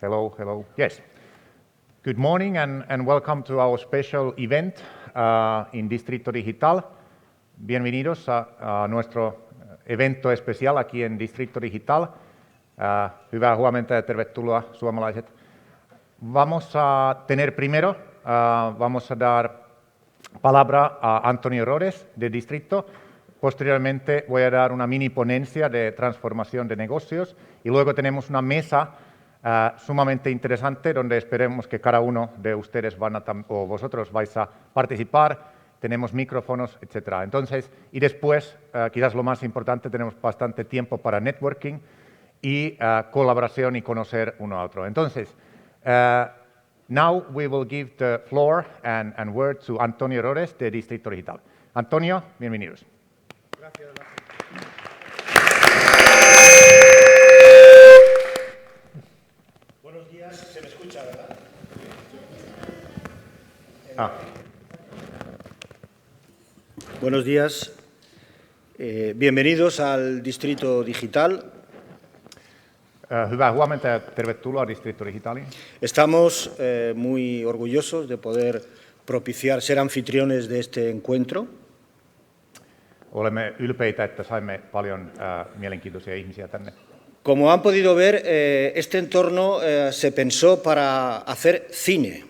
Hello, hello. Yes. Good morning and welcome to our special event in Distrito Digital. Bienvenidos a nuestro evento especial aquí en Distrito Digital. Hyvää huomenta ja tervetuloa suomalaiset. Vamos a tener primero, vamos a dar palabra a Antonio Rores de Distrito. Posteriormente voy a dar una mini ponencia de transformación de negocios y luego tenemos una mesa sumamente interesante donde esperemos que cada uno de ustedes o vosotros vais a participar. Tenemos micrófonos, etc. Entonces, y después, quizás lo más importante, tenemos bastante tiempo para networking y colaboración y conocer uno a otro. Entonces, now we will give the floor and word to Antonio Rores de Distrito Digital. Antonio, bienvenidos. Gracias. Buenos días, se me escucha, ¿verdad? Buenos días, bienvenidos al Distrito Digital. Hyvää huomenta ja tervetuloa Distrito Digitaliin. Estamos muy orgullosos de poder propiciar, ser anfitriones de este encuentro. Olemme ylpeitä, että saimme paljon mielenkiintoisia ihmisiä tänne. Como han podido ver, este entorno se pensó para hacer cine.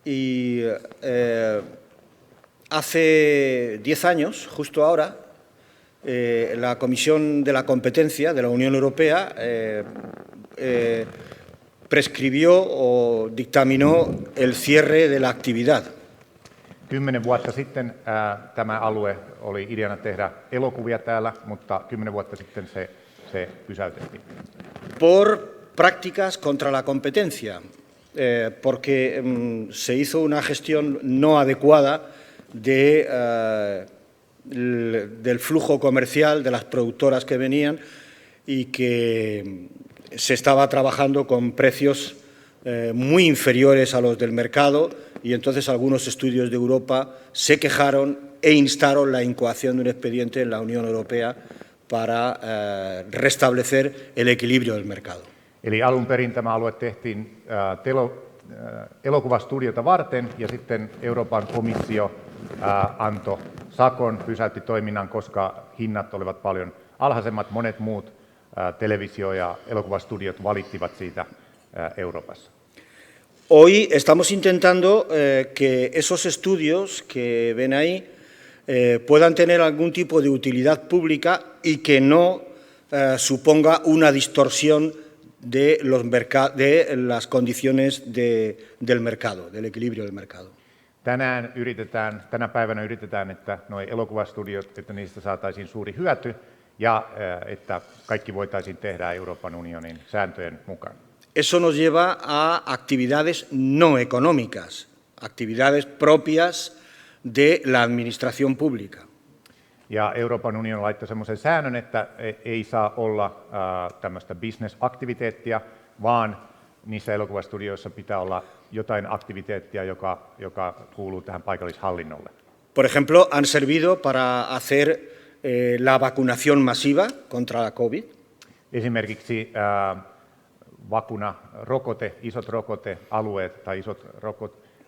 Y hace 10 años, justo ahora, la Comisión de la Competencia de la Unión Europea prescribió o dictaminó el cierre de la actividad. 10 vuotta sitten tämä alue oli ideana tehdä elokuvia täällä, mutta 10 vuotta sitten se pysäytettiin. Por prácticas contra la competencia, porque se hizo una gestión no adecuada del flujo comercial de las productoras que venían y que se estaba trabajando con precios muy inferiores a los del mercado, y entonces algunos estudios de Europa se quejaron e instaron la incoación de un expediente en la Unión Europea para restablecer el equilibrio del mercado. Eli alun perin tämä alue tehtiin elokuvastudiota varten ja sitten Euroopan komissio antoi sakon, pysäytti toiminnan, koska hinnat olivat paljon alhaisemmat. Monet muut televisio- ja elokuvastudiot valittivat siitä Euroopassa. Hoy estamos intentando que esos estudios que ven ahí puedan tener algún tipo de utilidad pública y que no suponga una distorsión de las condiciones del mercado, del equilibrio del mercado. Tänä päivänä yritetään, että nuo elokuvastudiot, että niistä saataisiin suuri hyöty ja että kaikki voitaisiin tehdä Euroopan unionin sääntöjen mukaan. Eso nos lleva a actividades no económicas, actividades propias de la administración pública. Ja Euroopan unioni laittoi semmoisen säännön, että ei saa olla tämmöistä business-aktiviteettia, vaan niissä elokuvastudioissa pitää olla jotain aktiviteettia, joka kuuluu tähän paikallishallinnolle. Por ejemplo, han servido para hacer la vacunación masiva contra la COVID. Esimerkiksi isot rokotealueet tai isot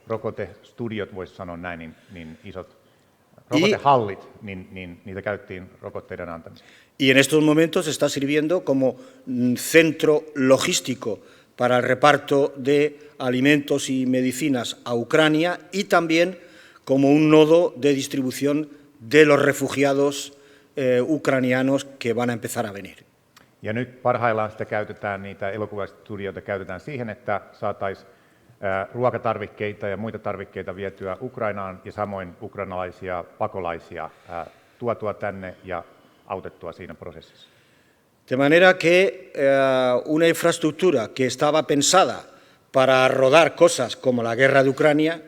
rokotestudiot, voisi sanoa näin, niin isot rokotehallit, niin niitä käyttiin rokotteiden antamiseen. Y en estos momentos está sirviendo como centro logístico para el reparto de alimentos y medicinas a Ucrania y también como un nodo de distribución de los refugiados ucranianos que van a empezar a venir. Ja nyt parhaillaan sitä käytetään, niitä elokuvastudioita käytetään siihen, että saataisiin ruokatarvikkeita ja muita tarvikkeita vietyä Ukrainaan ja samoin ukrainalaisia pakolaisia tuotua tänne ja autettua siinä prosessissa. De manera que una infraestructura que estaba pensada para rodar cosas como la guerra de Ucrania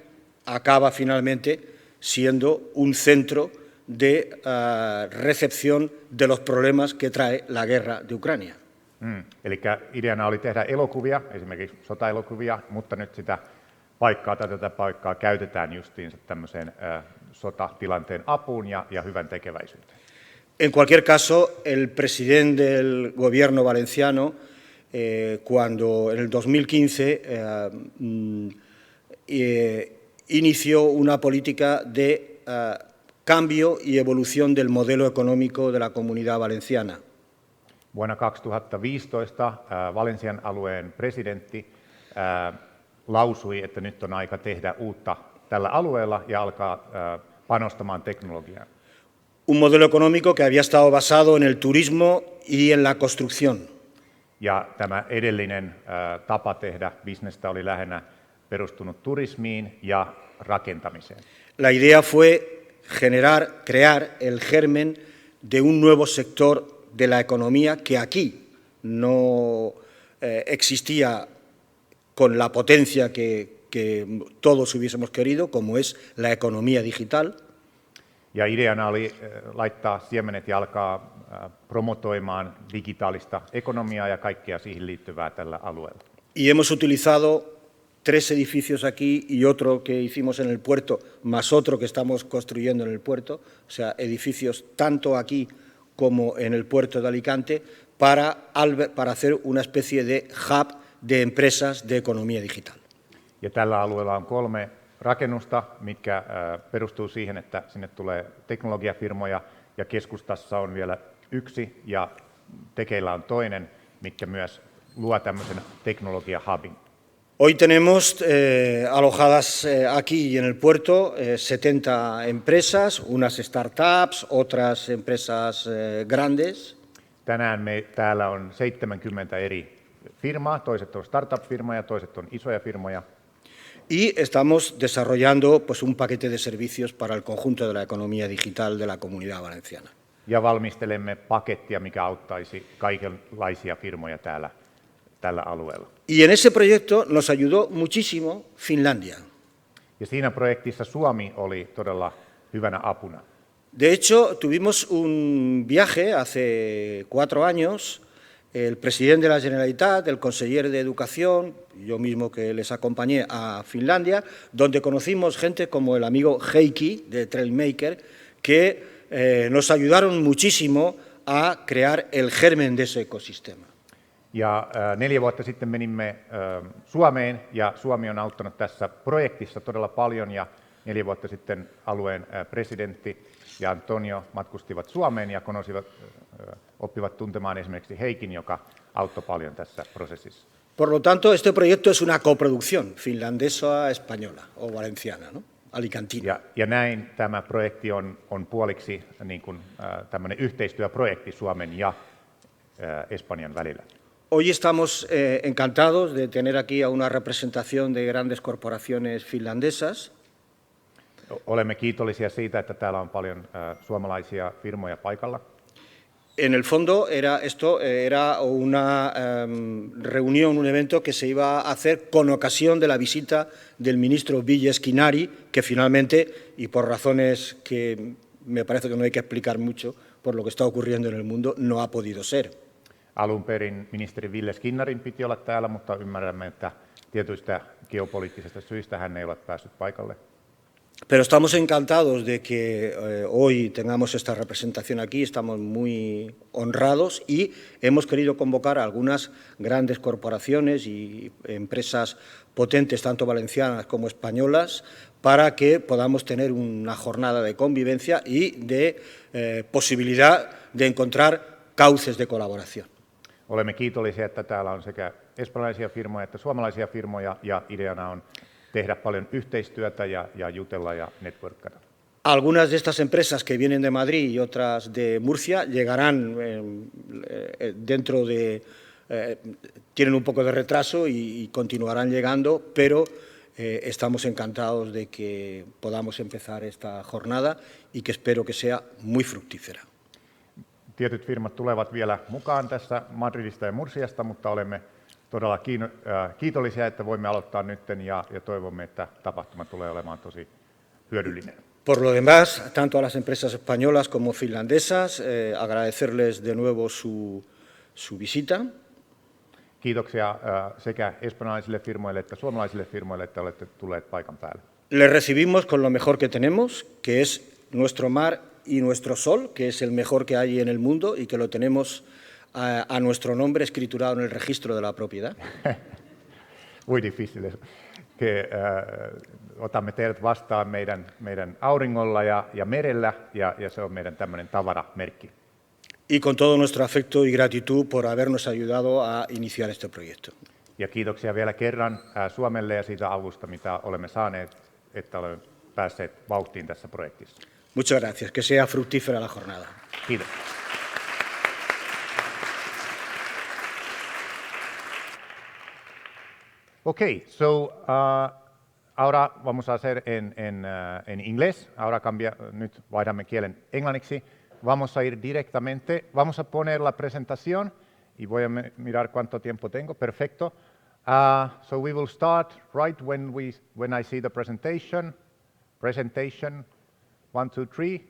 acaba finalmente siendo un centro de recepción de los problemas que trae la guerra de Ucrania. Eli ideana oli tehdä elokuvia, esimerkiksi sotaelokuvia, mutta nyt tätä paikkaa käytetään justiinsa tämmöiseen sotatilanteen apuun ja hyvän tekeväisyyteen. En cualquier caso, el presidente del gobierno valenciano cuando en el 2015 inició una política de cambio y evolución del modelo económico de la Comunidad Valenciana. Vuonna 2015 Valensian alueen presidentti lausui, että nyt on aika tehdä uutta tällä alueella ja alkaa panostamaan teknologiaan. Un modelo económico que había estado basado en el turismo y en la construcción. Ja tämä edellinen tapa tehdä bisnestä oli lähinnä perustunut turismiin ja rakentamiseen. La idea fue crear el germen de un nuevo sector de la economía que aquí no existía con la potencia que todos hubiésemos querido, como es la economía digital. Ja ideana oli laittaa siemenet ja alkaa promotoimaan digitaalista ekonomiaa ja kaikkea siihen liittyvää tällä alueella. Y hemos utilizado 3 edificios aquí y otro que hicimos en el puerto, más otro que estamos construyendo en el puerto, o sea, edificios tanto aquí como en el puerto de Alicante, para hacer una especie de hub de empresas de economía digital. Ja tällä alueella on 3 rakennusta, mitkä perustuu siihen, että sinne tulee teknologiafirmoja, ja keskustassa on vielä 1 ja tekeillä on toinen, mitkä myös luo tämmöisen teknologiahubin. Hoy tenemos alojadas aquí en el puerto 70 empresas, unas startups, otras empresas grandes. Tänään täällä on 70 eri firmaa, toiset on startup-firmoja, toiset on isoja firmoja. Y estamos desarrollando pues, un paquete de servicios para el conjunto de la economía digital de la Comunidad Valenciana. Ja valmistelemme pakettia, mikä auttaisi kaikenlaisia firmoja tällä alueella. Y en ese proyecto nos ayudó muchísimo Finlandia. Ja siinä projektissa Suomi oli todella hyvänä apuna. De hecho, tuvimos un viaje hace 4 años, el presidente de la Generalitat, el conseller de Educación, yo mismo que les acompañé a Finlandia, donde conocimos gente como el amigo Heikki de Trailmaker, que nos ayudaron muchísimo a crear el germen de ese ecosistema. Ja 4 vuotta sitten menimme Suomeen, ja Suomi on auttanut tässä projektissa todella paljon, ja 4 vuotta sitten alueen presidentti ja Antonio matkustivat Suomeen ja oppivat tuntemaan esimerkiksi Heikin, joka auttoi paljon tässä prosessissa. Por lo tanto, este proyecto es una coproducción finlandesa-española o valenciana, ¿no? Alicantina. Ja näin tämä projekti on puoliksi niin kuin, tämmöinen yhteistyöprojekti Suomen ja Espanjan välillä. Hoy estamos encantados de tener aquí a una representación de grandes corporaciones finlandesas. Olemme kiitollisia siitä, että täällä on paljon suomalaisia firmoja paikalla. En el fondo esto era una reunión, un evento que se iba a hacer con ocasión de la visita del ministro Ville Skinari, que finalmente, y por razones que me parece que no hay que explicar mucho por lo que está ocurriendo en el mundo, no ha podido ser. Alun perin ministeri Ville Skinnarin piti olla täällä, mutta ymmärrämme, että tietyistä geopoliittisista syistä hän ei ole päässyt paikalle. Pero estamos encantados de que hoy tengamos esta representación aquí, estamos muy honrados y hemos querido convocar a algunas grandes corporaciones y empresas potentes, tanto valencianas como españolas, para que podamos tener una jornada de convivencia y de posibilidad de encontrar cauces de colaboración. Olemme kiitollisia, että täällä on sekä espanjalaisia firmoja että suomalaisia firmoja, ja ideana on tehdä paljon yhteistyötä ja jutella ja networkata. Algunas de estas empresas que vienen de Madrid y otras de Murcia llegarán tienen un poco de retraso y continuarán llegando, pero estamos encantados de que podamos empezar esta jornada y que espero que sea muy fructífera. Tietyt firmat tulevat vielä mukaan tässä Madridista ja Mursiasta, mutta olemme todella kiitollisia, että voimme aloittaa nyt ja toivomme, että tapahtuma tulee olemaan tosi hyödyllinen. Por lo demás, tanto a las empresas españolas como finlandesas, agradecerles de nuevo su visita. Kiitoksia sekä espanjalaisille firmoille että suomalaisille firmoille, että olette tulleet paikan päälle. Les recibimos con lo mejor que tenemos, que es nuestro mar y nuestro sol, que es el mejor que hay en el mundo y que lo tenemos a nuestro nombre escriturado en el registro de la propiedad? Muy difícil. Otamme teidät vastaan meidän auringolla ja merellä, ja se on meidän tämmöinen tavaramerkki. Y con todo nuestro afecto y gratitud por habernos ayudado a iniciar este proyecto. Ja kiitoksia vielä kerran Suomelle ja siitä avusta, mitä olemme saaneet, että olemme päässeet vauhtiin tässä projektissa. Muchas gracias. Que sea fructífera la jornada. Kiitos. Okay, so ahora vamos a hacer en inglés. Ahora nyt vaihdamme kielen englanniksi. Vamos a ir directamente, vamos a poner la presentación y voy a mirar cuánto tiempo tengo. Perfecto. So we will start right when I see the presentation. Presentation, 1, 2, 3.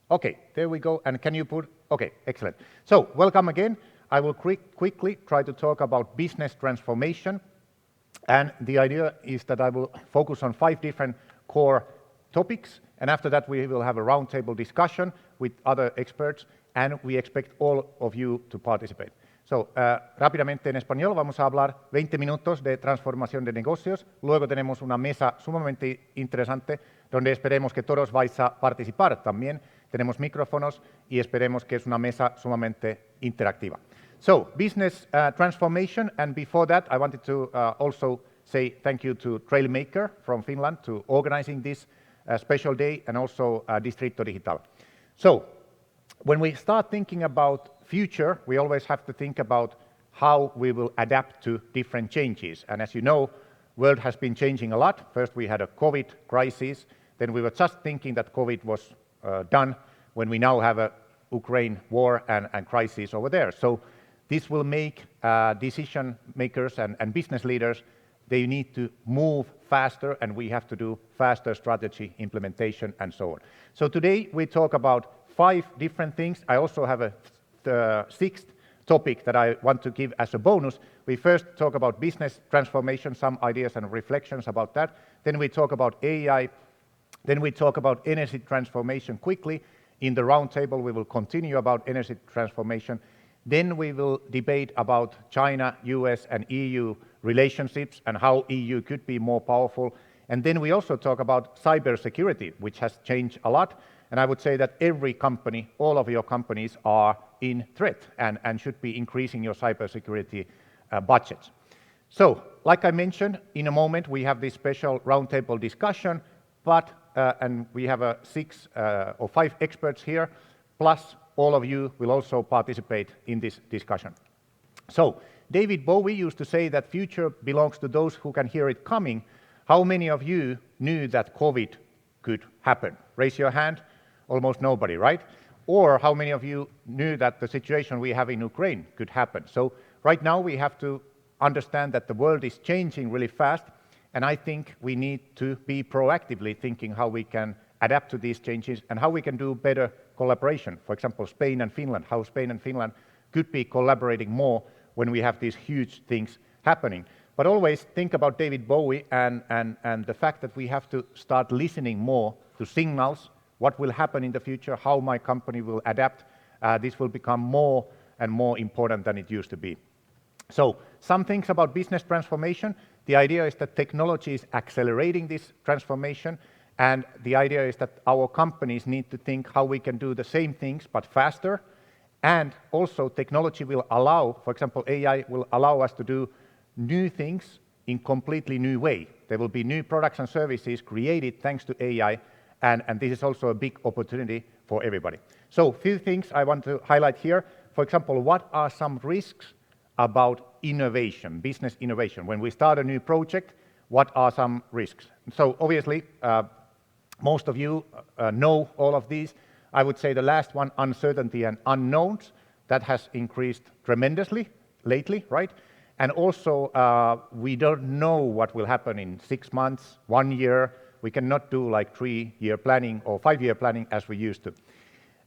Okay, there we go. And can you put, okay, excellent. So welcome again. I will quickly try to talk about business transformation. And the idea is that I will focus on 5 different core topics. And after that, we will have a roundtable discussion with other experts, and we expect all of you to participate. So, rápidamente en español, vamos a hablar 20 minutos de transformación de negocios. Luego tenemos una mesa sumamente interesante donde esperemos que todos vais a participar también. Tenemos micrófonos y esperemos que es una mesa sumamente interactiva. So, business transformation, and before that, I wanted to also say thank you to Trailmaker from Finland to organizing this special day, and also Distrito Digital. So, when we start thinking about future, we always have to think about how we will adapt to different changes. And as you know, world has been changing a lot. First we had a COVID crisis, then we were just thinking that COVID was done, when we now have a Ukraine war and crisis over there. So this will make decision makers and business leaders, they need to move faster, and we have to do faster strategy implementation and so on. So today we talk about 5 different things. I also have a 6th topic that I want to give as a bonus. We first talk about business transformation, some ideas and reflections about that. Then we talk about AI. Then we talk about energy transformation quickly. In the roundtable, we will continue about energy transformation. Then we will debate about China, US, and EU relationships and how EU could be more powerful. And then we also talk about cybersecurity, which has changed a lot. And I would say that every company, all of your companies are in threat and should be increasing your cybersecurity budgets. So, like I mentioned, in a moment we have this special roundtable discussion, and we have 6 or 5 experts here, plus all of you will also participate in this discussion. So, David Bowie used to say that future belongs to those who can hear it coming. How many of you knew that COVID could happen? Raise your hand. Almost nobody, right? Or how many of you knew that the situation we have in Ukraine could happen? So right now we have to understand that the world is changing really fast, and I think we need to be proactively thinking how we can adapt to these changes and how we can do better collaboration. For example, Spain and Finland, how Spain and Finland could be collaborating more when we have these huge things happening. But always think about David Bowie and the fact that we have to start listening more to signals. What will happen in the future, how my company will adapt. This will become more and more important than it used to be. So, some things about business transformation. The idea is that technology is accelerating this transformation, and the idea is that our companies need to think how we can do the same things but faster, and also technology will allow, for example, AI will allow us to do new things in completely new way. There will be new products and services created thanks to AI, and this is also a big opportunity for everybody. So, few things I want to highlight here. For example, what are some risks about innovation, business innovation? When we start a new project, what are some risks? So, obviously, most of you know all of these. I would say the last one, uncertainty and unknowns, that has increased tremendously lately, right? And also, we don't know what will happen in 6 months, 1 year. We cannot do like 3-year planning or 5-year planning as we used to.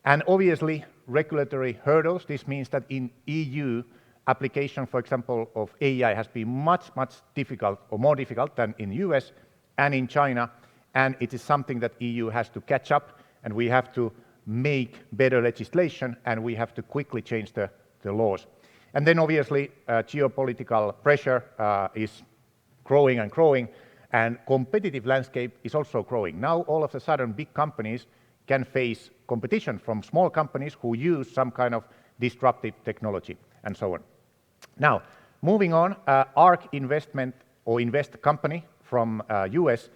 And obviously, regulatory hurdles. This means that in EU, application, for example, of AI has been much difficult or more difficult than in US and in China. And it is something that EU has to catch up, and we have to make better legislation, and we have to quickly change the the laws. And then obviously geopolitical pressure is growing and growing, and competitive landscape is also growing. Now all of a sudden big companies can face competition from small companies who use some kind of disruptive technology and so on. Now, moving on, ARK Investment or Invest company from US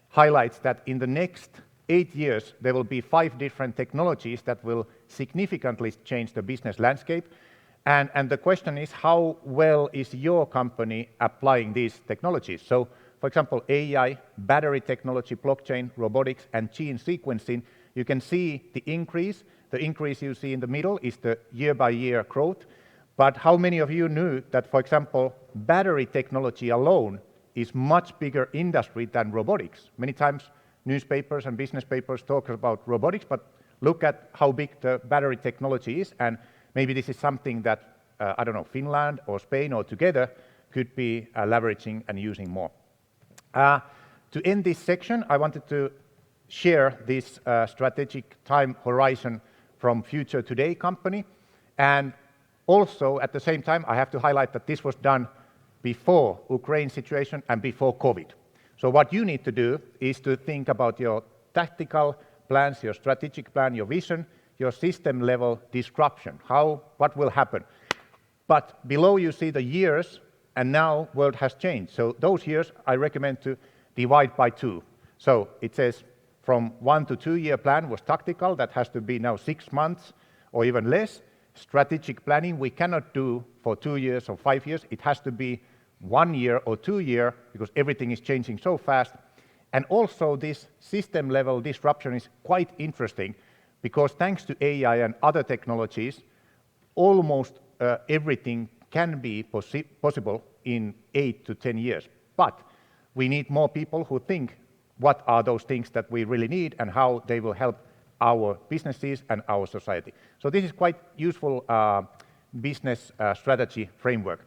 highlights that in the next 8 years there will be 5 different technologies that will significantly change the business landscape. And the question is, how well is your company applying these technologies? So, for example, AI, battery technology, blockchain, robotics, and gene sequencing, you can see the increase. The increase you see in the middle is the year-by-year growth. But how many of you knew that, for example, battery technology alone is much bigger industry than robotics? Many times newspapers and business papers talk about robotics, but look at how big the battery technology is, and maybe this is something that, I don't know, Finland or Spain or together could be leveraging and using more. To end this section, I wanted to share this strategic time horizon from Future Today company. And also, at the same time, I have to highlight that this was done before Ukraine situation and before COVID. So what you need to do is to think about your tactical plans, your strategic plan, your vision, your system level disruption, what will happen. But below you see the years, and now world has changed. So those years I recommend to divide by 2. So it says from 1 to 2 year plan was tactical, that has to be now 6 months or even less. Strategic planning we cannot do for 2 years or 5 years, it has to be 1 year or 2 year because everything is changing so fast. And also this system level disruption is quite interesting because thanks to AI and other technologies, almost everything can be possible in 8 to 10 years. But we need more people who think what are those things that we really need and how they will help our businesses and our society. So this is quite useful business strategy framework.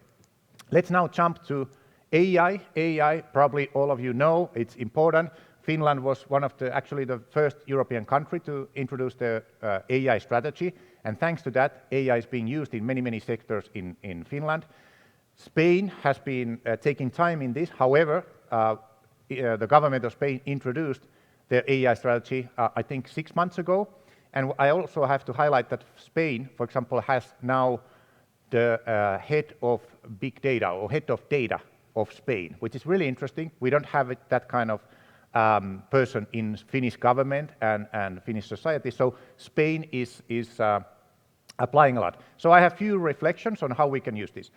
Let's now jump to AI. AI, probably all of you know, it's important. Finland was one of actually the first European country to introduce the AI strategy, and thanks to that, AI is being used in many, many sectors in Finland. Spain has been taking time in this. However, the government of Spain introduced their AI strategy, I think 6 months ago. And I also have to highlight that Spain, for example, has now the head of big data or head of data of Spain, which is really interesting. We don't have that kind of person in Finnish government and Finnish society. So Spain is applying a lot. So I have few reflections on how we can use this.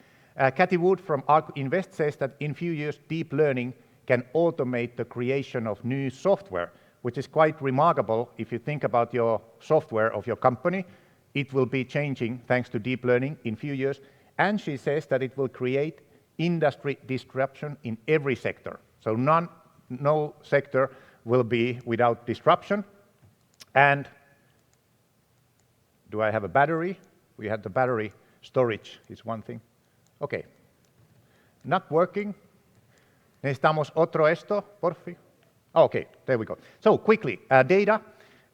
Cathy Wood from ARK Invest says that in few years, deep learning can automate the creation of new software, which is quite remarkable. If you think about your software of your company, it will be changing thanks to deep learning in few years. And she says that it will create industry disruption in every sector. So no sector will be without disruption. And do I have a battery? We had the battery storage is one thing. Okay. Not working. Necesitamos otro esto, porfi. Okay, there we go. So quickly, data.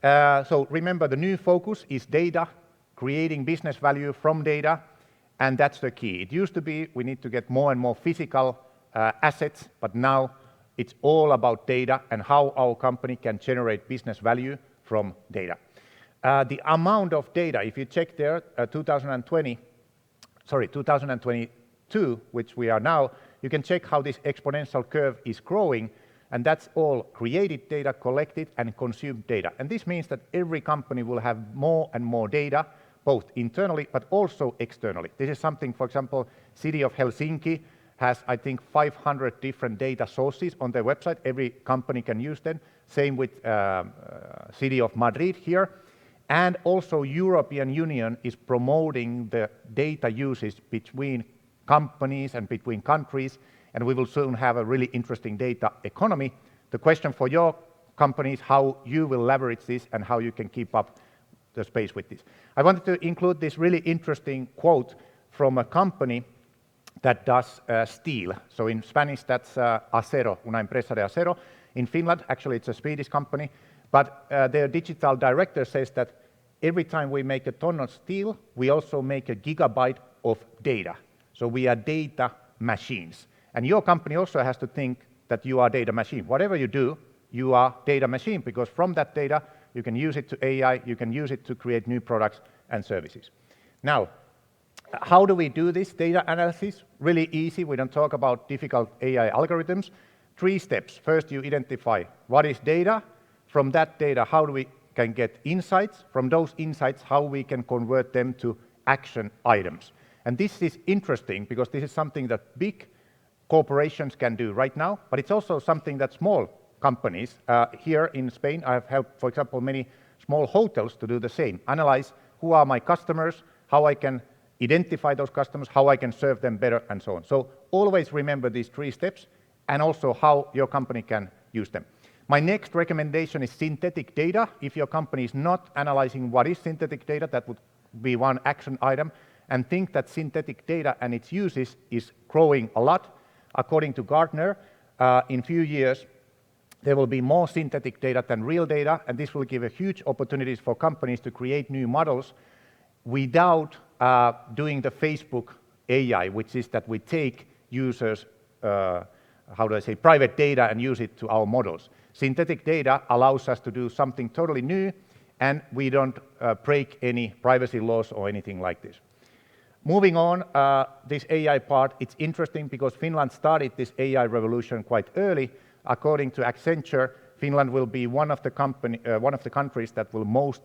So remember the new focus is data, creating business value from data, and that's the key. It used to be we need to get more and more physical assets, but now it's all about data and how our company can generate business value from data. The amount of data, if you check there, 2022, which we are now, you can check how this exponential curve is growing, and that's all created data, collected and consumed data. And this means that every company will have more and more data, both internally but also externally. This is something, for example, City of Helsinki has, I think, 500 different data sources on their website. Every company can use them. Same with City of Madrid here. And also European Union is promoting the data usage between companies and between countries, and we will soon have a really interesting data economy. The question for your company is how you will leverage this and how you can keep up the space with this. I wanted to include this really interesting quote from a company that does steel. So in Spanish, that's acero, una empresa de acero. In Finland, actually, it's a Swedish company, but their digital director says that every time we make a ton of steel, we also make a gigabyte of data. So we are data machines. And your company also has to think that you are a data machine. Whatever you do, you are data machine, because from that data, you can use it to AI, you can use it to create new products and services. Now, how do we do this data analysis? Really easy. We don't talk about difficult AI algorithms. 3 steps. First, you identify what is data. From that data, how do we can get insights? From those insights, how we can convert them to action items. And this is interesting because this is something that big corporations can do right now, but it's also something that small companies here in Spain, I have helped, for example, many small hotels to do the same. Analyze who are my customers, how I can identify those customers, how I can serve them better, and so on. So always remember these 3 steps and also how your company can use them. My next recommendation is synthetic data. If your company is not analyzing what is synthetic data, that would be one action item, and think that synthetic data and its uses is growing a lot. According to Gartner, in few years, there will be more synthetic data than real data, and this will give a huge opportunities for companies to create new models without doing the Facebook AI, which is that we take users, private data and use it to our models. Synthetic data allows us to do something totally new, and we don't break any privacy laws or anything like this. Moving on, this AI part, it's interesting because Finland started this AI revolution quite early. According to Accenture, Finland will be one of the countries that will most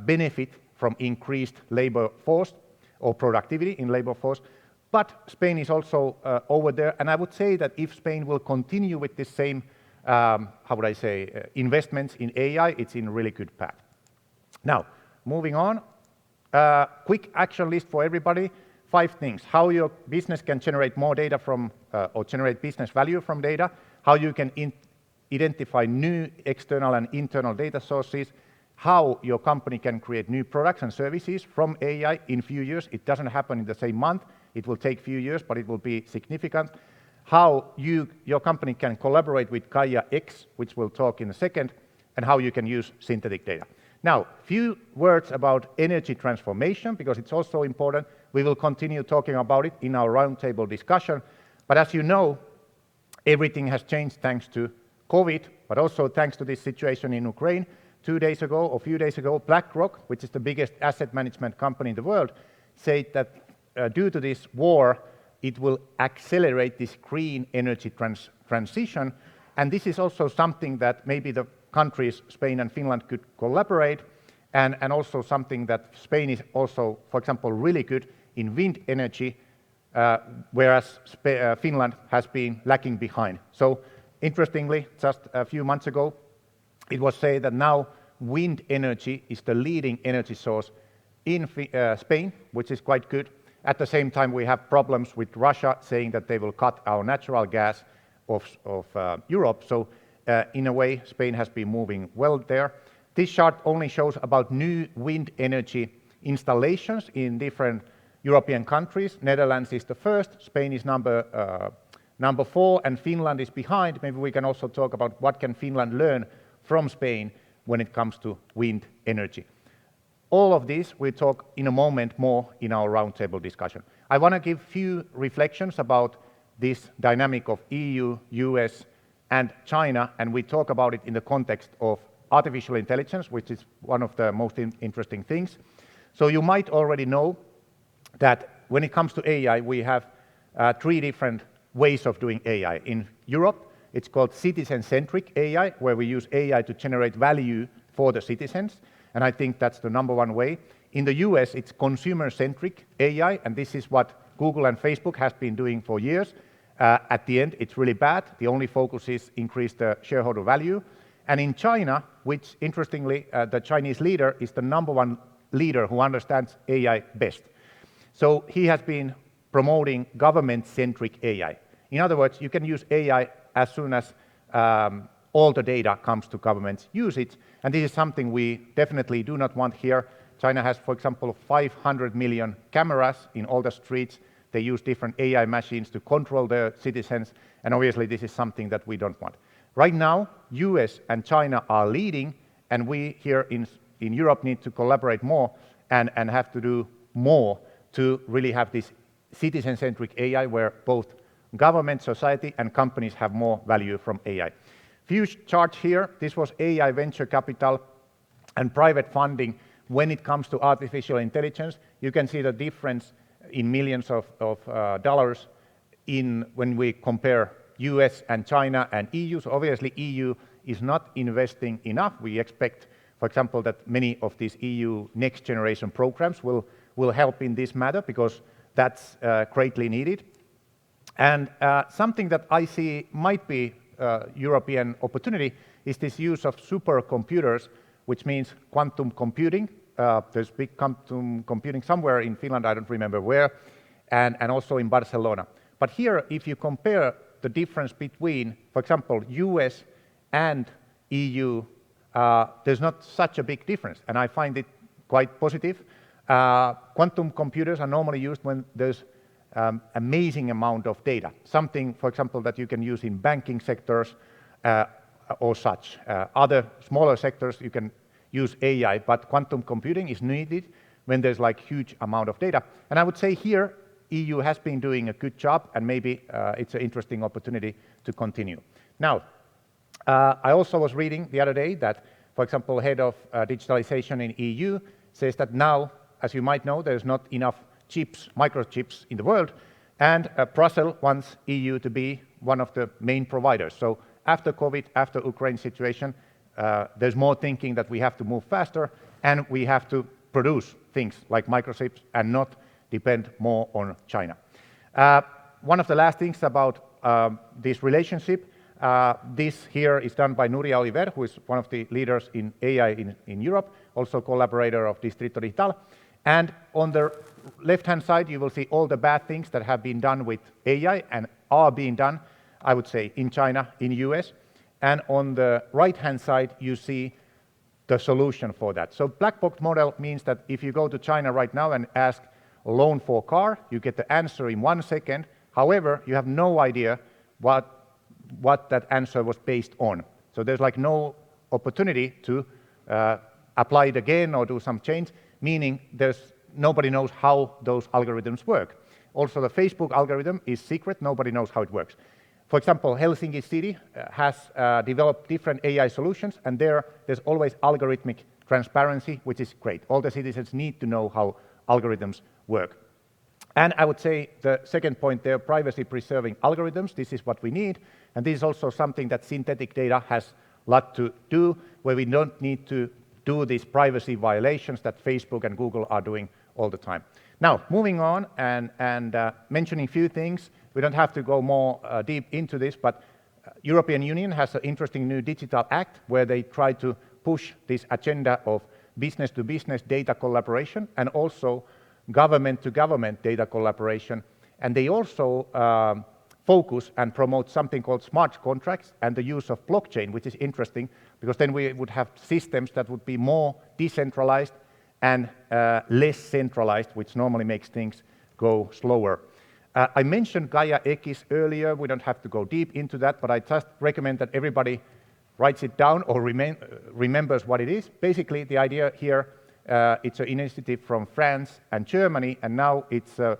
benefit from increased labor force or productivity in labor force. But Spain is also over there, and I would say that if Spain will continue with the same, investments in AI, it's in a really good path. Now, moving on, quick action list for everybody. 5 things: how your business can generate more data from, or generate business value from data, how you can identify new external and internal data sources, how your company can create new products and services from AI in few years. It doesn't happen in the same month. It will take few years, but it will be significant. How your company can collaborate with Gaia X, which we'll talk in a second, and how you can use synthetic data. Now, few words about energy transformation, because it's also important. We will continue talking about it in our roundtable discussion. But as you know, everything has changed thanks to COVID, but also thanks to this situation in Ukraine. 2 days ago, or a few days ago, BlackRock, which is the biggest asset management company in the world, said that due to this war, it will accelerate this green energy transition. And this is also something that maybe the countries, Spain and Finland, could collaborate, and also something that Spain is also, for example, really good in wind energy, whereas Finland has been lagging behind. So interestingly, just a few months ago, it was said that now wind energy is the leading energy source in Spain, which is quite good. At the same time, we have problems with Russia saying that they will cut our natural gas of Europe. So in a way, Spain has been moving well there. This chart only shows about new wind energy installations in different European countries. Netherlands is the first, Spain is number 4, and Finland is behind. Maybe we can also talk about what can Finland learn from Spain when it comes to wind energy. All of this we talk in a moment more in our roundtable discussion. I want to give few reflections about this dynamic of EU, US, and China, and we talk about it in the context of artificial intelligence, which is one of the most interesting things. So you might already know that when it comes to AI, we have 3 different ways of doing AI. In Europe, it's called Citizen-Centric AI, where we use AI to generate value for the citizens, and I think that's the number 1 way. In the US, it's consumer-centric AI, and this is what Google and Facebook has been doing for years. At the end, it's really bad. The only focus is increase the shareholder value. And in China, which interestingly, the Chinese leader is the number 1 leader who understands AI best. So he has been promoting government-centric AI. In other words, you can use AI as soon as all the data comes to government's usage, and this is something we definitely do not want here. China has, for example, 500 million cameras in all the streets. They use different AI machines to control their citizens, and obviously this is something that we don't want. Right now, US and China are leading, and we here in in Europe need to collaborate more and have to do more to really have this citizen-centric AI where both government, society, and companies have more value from AI. Few charts here. This was AI venture capital and private funding when it comes to artificial intelligence. You can see the difference in millions of dollars when we compare US and China and EU. So obviously EU is not investing enough. We expect, for example, that many of these EU next generation programs will help in this matter because that's greatly needed. And something that I see might be European opportunity is this use of supercomputers, which means quantum computing. There's big quantum computing somewhere in Finland, I don't remember where, and also in Barcelona. But here, if you compare the difference between, for example, US and EU, there's not such a big difference, and I find it quite positive. Quantum computers are normally used when there's amazing amount of data, something, for example, that you can use in banking sectors or such. Other smaller sectors you can use AI, but quantum computing is needed when there's like huge amount of data. And I would say here, EU has been doing a good job, and maybe it's an interesting opportunity to continue. Now, I also was reading the other day that, for example, head of digitalization in EU says that now, as you might know, there's not enough chips, microchips in the world, and Brussels wants EU to be one of the main providers. So after COVID, after Ukraine situation, there's more thinking that we have to move faster and we have to produce things like microchips and not depend more on China. One of the last things about this relationship, this here is done by Nuria Oliver, who is one of the leaders in AI in Europe, also collaborator of Distrito Digital. And on the left-hand side, you will see all the bad things that have been done with AI and are being done, I would say, in China, in US. And on the right-hand side, you see the solution for that. So black box model means that if you go to China right now and ask a loan for a car, you get the answer in 1 second. However, you have no idea what that answer was based on. So there's like no opportunity to apply it again or do some change, meaning nobody knows how those algorithms work. Also, the Facebook algorithm is secret. Nobody knows how it works. For example, Helsinki City has developed different AI solutions, and there's always algorithmic transparency, which is great. All the citizens need to know how algorithms work. And I would say the second point there, privacy-preserving algorithms, this is what we need. And this is also something that synthetic data has a lot to do, where we don't need to do these privacy violations that Facebook and Google are doing all the time. Now, moving on and mentioning a few things. We don't have to go more deep into this, but European Union has an interesting new digital act where they try to push this agenda of business-to-business data collaboration and also government-to-government data collaboration. And they also focus and promote something called smart contracts and the use of blockchain, which is interesting because then we would have systems that would be more decentralized and less centralized, which normally makes things go slower. I mentioned Gaia X earlier. We don't have to go deep into that, but I just recommend that everybody writes it down or remembers what it is. Basically, the idea here, it's an initiative from France and Germany, and now it's a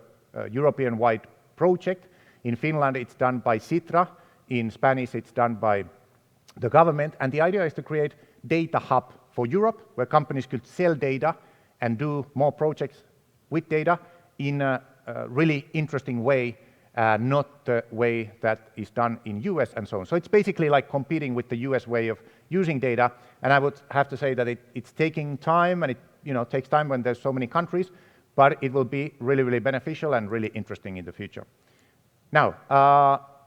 European-wide project. In Finland, it's done by Sitra. In Spanish, it's done by the government. And the idea is to create data hub for Europe, where companies could sell data and do more projects with data in a really interesting way, not the way that is done in US and so on. So it's basically like competing with the US way of using data. And I would have to say that it's taking time, and it takes time when there's so many countries, but it will be really, really beneficial and really interesting in the future. Now,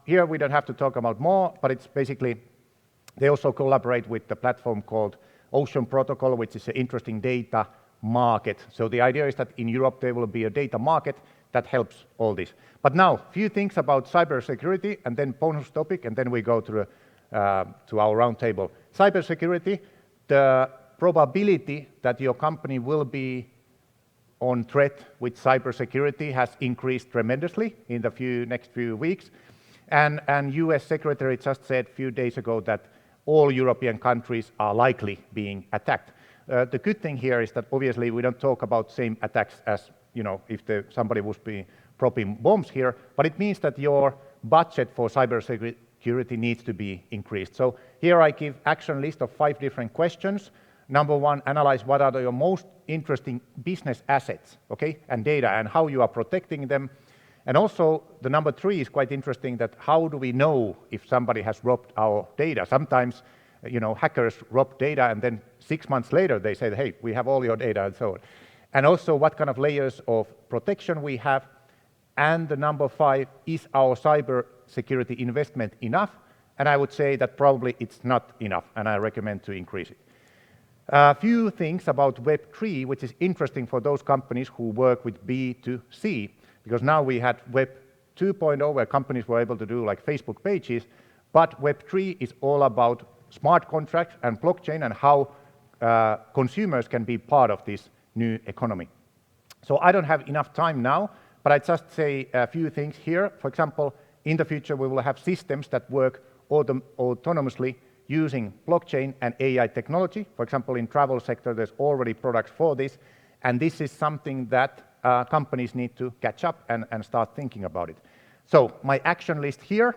here we don't have to talk about more, but it's basically, they also collaborate with the platform called Ocean Protocol, which is an interesting data market. So the idea is that in Europe there will be a data market that helps all this. But now, a few things about cybersecurity, and then bonus topic, and then we go to our roundtable. Cybersecurity, the probability that your company will be on threat with cybersecurity has increased tremendously in the next few weeks. And US Secretary just said a few days ago that all European countries are likely being attacked. The good thing here is that obviously we don't talk about same attacks as, if somebody would be dropping bombs here, but it means that your budget for cybersecurity needs to be increased. So here I give action list of 5 different questions. Number 1, analyze what are your most interesting business assets, okay, and data, and how you are protecting them. And also the number 3 is quite interesting, that how do we know if somebody has robbed our data? Sometimes, hackers rob data and then 6 months later they say, hey, we have all your data and so on. And also what kind of layers of protection we have. And the number 5, is our cyber security investment enough? And I would say that probably it's not enough, and I recommend to increase it. A few things about Web3, which is interesting for those companies who work with B2C, because now we had Web 2.0 where companies were able to do like Facebook pages, but Web3 is all about smart contracts and blockchain and how consumers can be part of this new economy. So I don't have enough time now, but I just say a few things here. For example, in the future we will have systems that work autonomously using blockchain and AI technology. For example, in travel sector, there's already products for this, and this is something that companies need to catch up and start thinking about it. So my action list here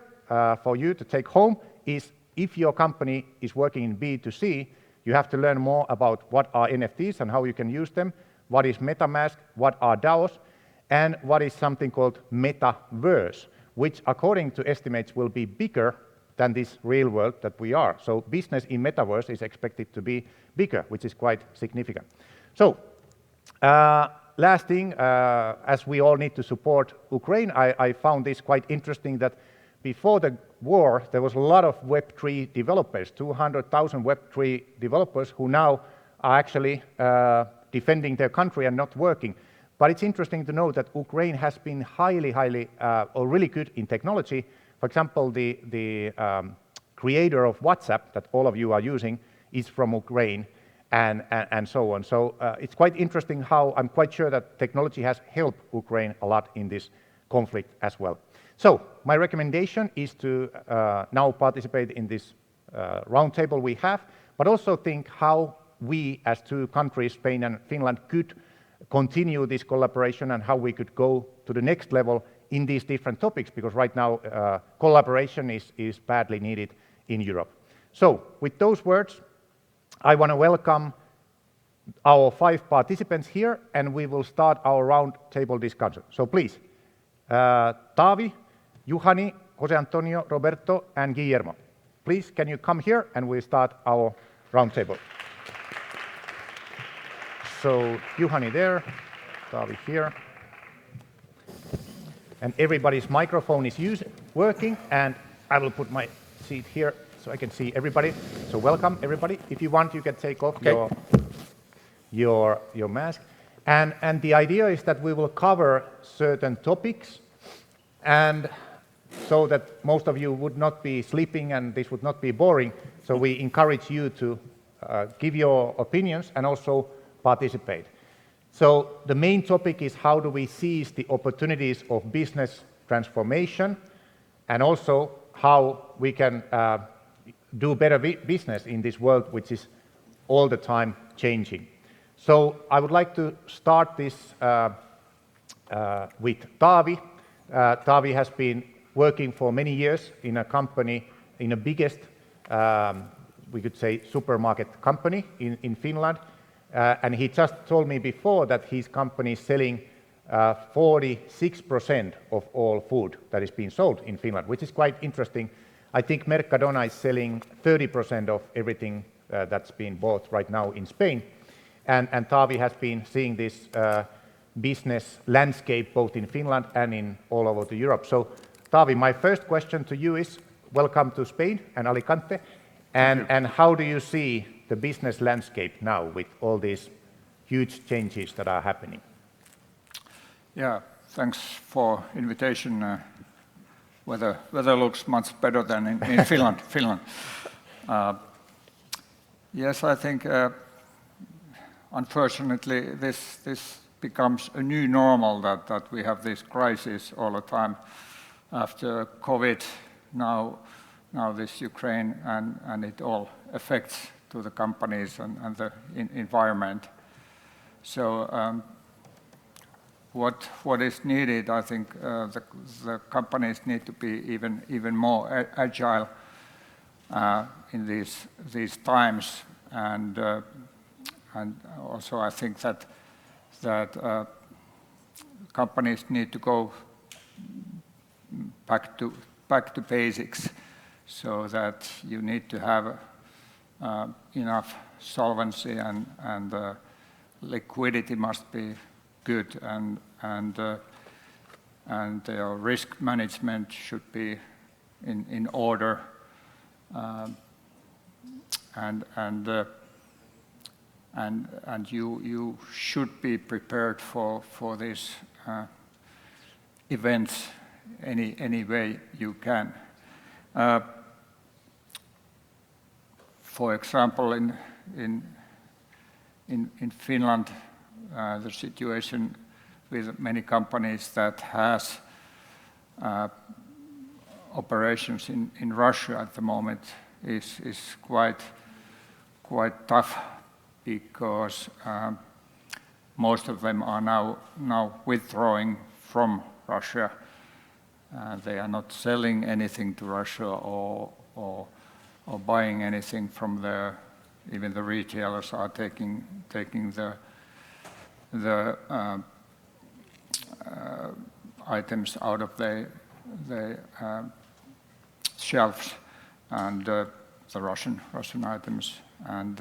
for you to take home is, if your company is working in B2C, you have to learn more about what are NFTs and how you can use them, what is MetaMask, what are DAOs, and what is something called metaverse, which according to estimates will be bigger than this real world that we are. So business in metaverse is expected to be bigger, which is quite significant. So last thing, as we all need to support Ukraine, I found this quite interesting, that before the war, there was a lot of Web3 developers, 200,000 Web3 developers who now are actually defending their country and not working. But it's interesting to know that Ukraine has been highly, or really good in technology. For example, the creator of WhatsApp that all of you are using is from Ukraine, and so on. So it's quite interesting how I'm quite sure that technology has helped Ukraine a lot in this conflict as well. So my recommendation is to now participate in this roundtable we have, but also think how we as 2 countries, Spain and Finland, could continue this collaboration and how we could go to the next level in these different topics, because right now collaboration is badly needed in Europe. So with those words, I want to welcome our 5 participants here, and we will start our round table discussion. So please, Taavi, Juhani, Jose Antonio, Roberto, and Guillermo. Please, can you come here and we'll start our round table. So Juhani there, Taavi here. And everybody's microphone is working, and I will put my seat here so I can see everybody. So welcome everybody. If you want, you can take off your mask. And the idea is that we will cover certain topics, and so that most of you would not be sleeping and this would not be boring. So we encourage you to give your opinions and also participate. So the main topic is how do we seize the opportunities of business transformation, and also how we can do better business in this world which is all the time changing. So I would like to start this with Taavi. Taavi has been working for many years in a company, in the biggest, we could say, supermarket company in Finland. And he just told me before that his company is selling 46% of all food that is being sold in Finland, which is quite interesting. I think Mercadona is selling 30% of everything that's being bought right now in Spain. And Taavi has been seeing this business landscape both in Finland and in all over Europe. So Taavi, my first question to you is, welcome to Spain and Alicante. And how do you see the business landscape now with all these huge changes that are happening? Yeah, thanks for invitation. Weather looks much better than in Finland. Yes, I think unfortunately this becomes a new normal, that we have this crisis all the time after COVID, now this Ukraine, and it all affects the companies and the environment. So what is needed, I think the companies need to be even more agile in these times, and also I think that companies need to go back to basics, so that you need to have enough solvency and liquidity must be good, and risk management should be in order, and you should be prepared for these events any way you can. For example, in Finland, the situation with many companies that has operations in Russia at the moment is quite tough, because most of them are now withdrawing from Russia. They are not selling anything to Russia or buying anything from there. Even the retailers are taking the items out of the shelves, and the Russian items, and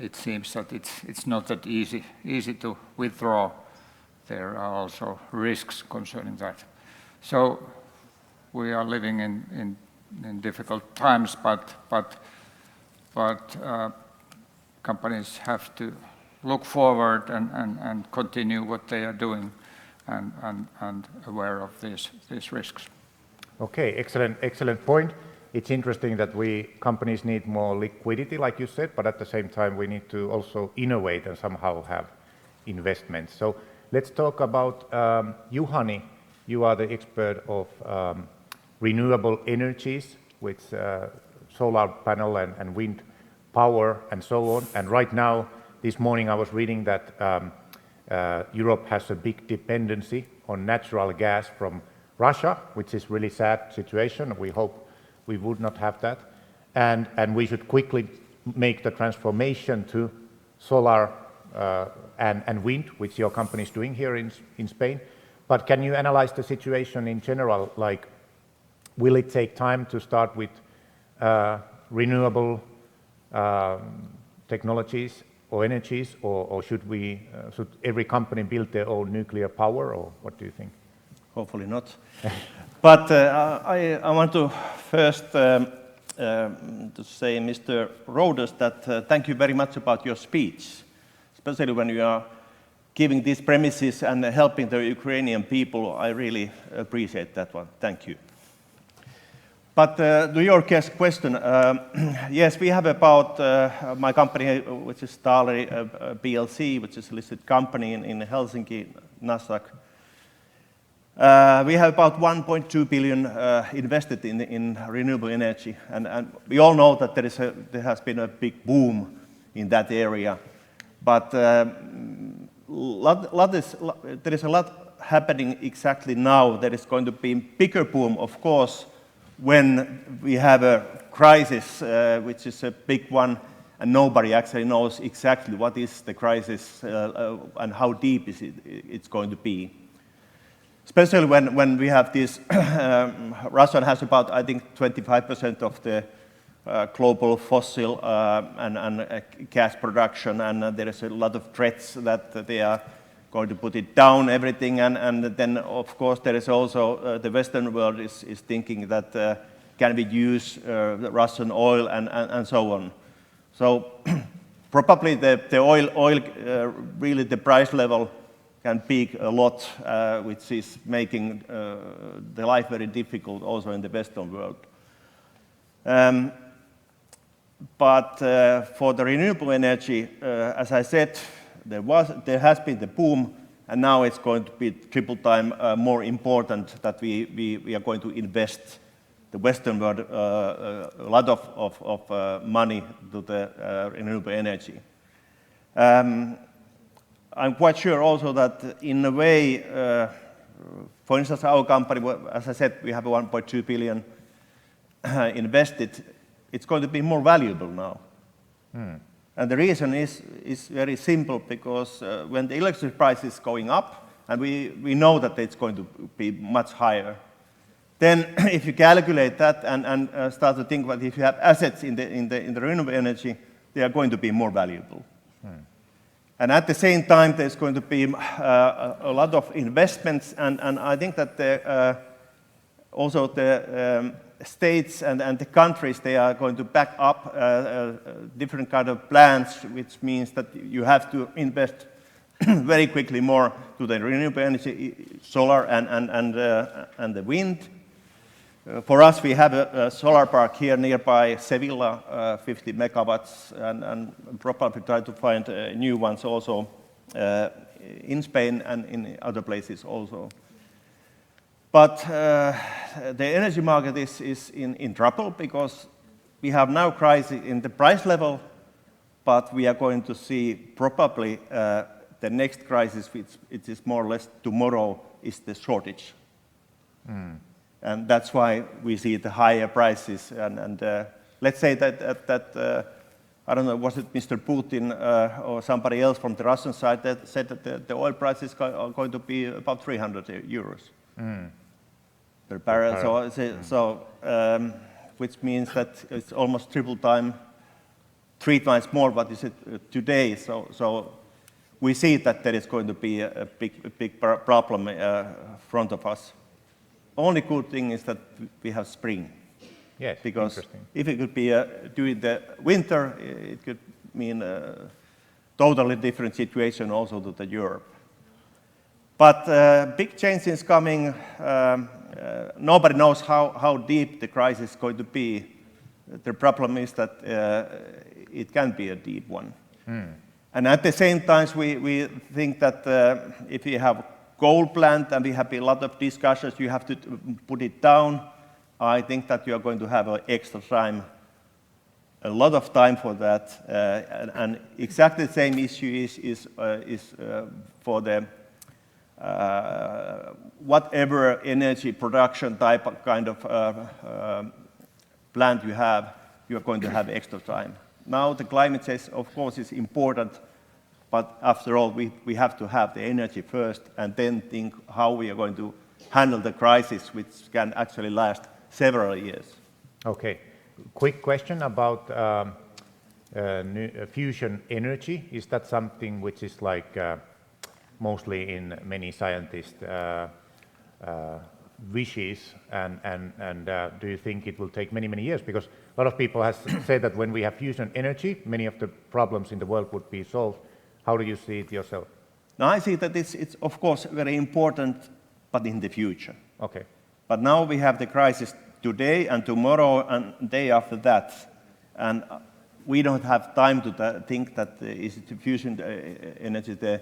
it seems that it's not that easy to withdraw. There are also risks concerning that. So we are living in difficult times, but companies have to look forward and continue what they are doing, and aware of these risks. Okay, excellent point. It's interesting that companies need more liquidity, like you said, but at the same time we need to also innovate and somehow have investments. So let's talk about Juhani. You are the expert of renewable energies, with solar panel and wind power and so on. And right now, this morning I was reading that Europe has a big dependency on natural gas from Russia, which is really sad situation. We hope we would not have that. And we should quickly make the transformation to solar and wind, which your company is doing here in Spain. But can you analyze the situation in general? Like, will it take time to start with renewable technologies or energies, or should every company build their own nuclear power, or what do you think? Hopefully not. But I want to first to say, Mr. Roders, that thank you very much about your speech, especially when you are giving these premises and helping the Ukrainian people. I really appreciate that one. Thank you. But to your question, yes, we have about my company, which is Taaleri PLC, which is a listed company in Helsinki, Nasdaq. We have about 1.2 billion invested in renewable energy, and we all know that there has been a big boom in that area. But there is a lot happening exactly now. There is going to be a bigger boom, of course, when we have a crisis, which is a big one, and nobody actually knows exactly what is the crisis and how deep it's going to be. Especially when we have this, Russia has about, I think, 25% of the global fossil and gas production, and there is a lot of threats that they are going to put it down, everything, and then of course there is also the Western world is thinking that can we use the Russian oil and so on. So probably the oil really the price level can peak a lot, which is making the life very difficult also in the Western world. But for the renewable energy, as I said, there has been the boom, and now it's going to be triple time more important that we are going to invest the Western world a lot of money to the renewable energy. I'm quite sure also that in a way, for instance, our company, as I said, we have 1.2 billion invested. It's going to be more valuable now. And the reason is very simple, because when the electricity price is going up, and we know that it's going to be much higher, then if you calculate that and start to think about if you have assets in the renewable energy, they are going to be more valuable. And at the same time, there's going to be a lot of investments, and I think that also the states and the countries, they are going to back up different kind of plans, which means that you have to invest very quickly more to the renewable energy, solar and the wind. For us, we have a solar park here nearby Sevilla, 50 megawatts, and probably try to find new ones also in Spain and in other places also. But the energy market is in trouble, because we have now crisis in the price level, but we are going to see probably the next crisis, which is more or less tomorrow, is the shortage. And that's why we see the higher prices. And let's say that I don't know, was it Mr. Putin or somebody else from the Russian side that said that the oil prices are going to be about 300 euros per barrel. So which means that it's almost triple time, 3 times more what is it today. So we see that there is going to be a big problem in front of us. Only good thing is that we have spring. Yes, because if it could be during the winter, it could mean a totally different situation also to the Europe. But big change is coming. Nobody knows how deep the crisis is going to be. The problem is that it can be a deep one. And at the same time, we think that if you have coal plant and we have a lot of discussions, you have to put it down. I think that you are going to have an extra time, a lot of time for that. And exactly the same issue is for the whatever energy production type of kind of plant you have, you are going to have extra time. Now the climate change, of course, is important, but after all, we have to have the energy first and then think how we are going to handle the crisis, which can actually last several years. Okay. Quick question about fusion energy. Is that something which is like mostly in many scientists' wishes, and do you think it will take many years? Because a lot of people have said that when we have fusion energy, many of the problems in the world would be solved. How do you see it yourself? Now I see that it's of course very important, but in the future. Okay. But now we have the crisis today and tomorrow and day after that, and we don't have time to think that is the fusion energy the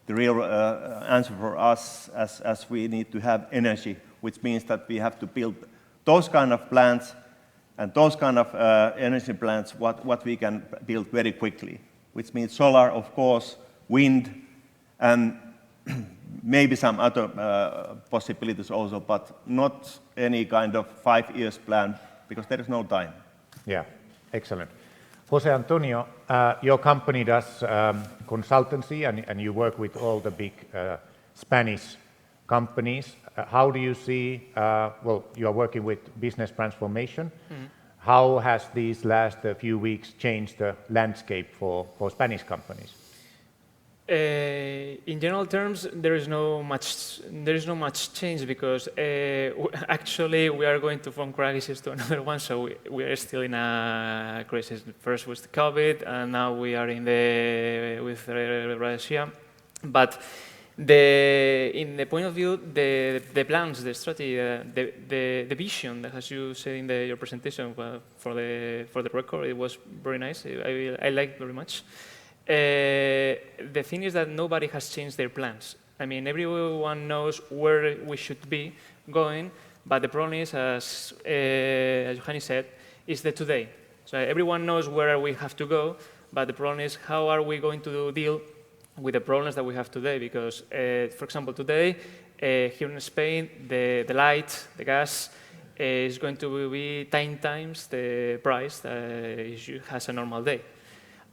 real answer for us, as we need to have energy, which means that we have to build those kind of plants and those kind of energy plants what we can build very quickly, which means solar, of course, wind, and maybe some other possibilities also, but not any kind of 5 years plan, because there is no time. Yeah, excellent. Jose Antonio, your company does consultancy, and you work with all the big Spanish companies. How do you see, well, you are working with business transformation. How has these last few weeks changed the landscape for Spanish companies? In general terms, there is no much change, because actually we are going from crisis to another one. So we are still in a crisis. First was the COVID, and now we are with Russia. But in the point of view, the plans, the strategy, the vision, as you said in your presentation for the record, it was very nice. I liked very much. The thing is that nobody has changed their plans. I mean, everyone knows where we should be going, But the problem is, as Johanny said, is the today. So everyone knows where we have to go, but the problem is how are we going to deal with the problems that we have today? Because, for example, today, here in Spain, the light, the gas, is going to be 10 times the price that it has a normal day.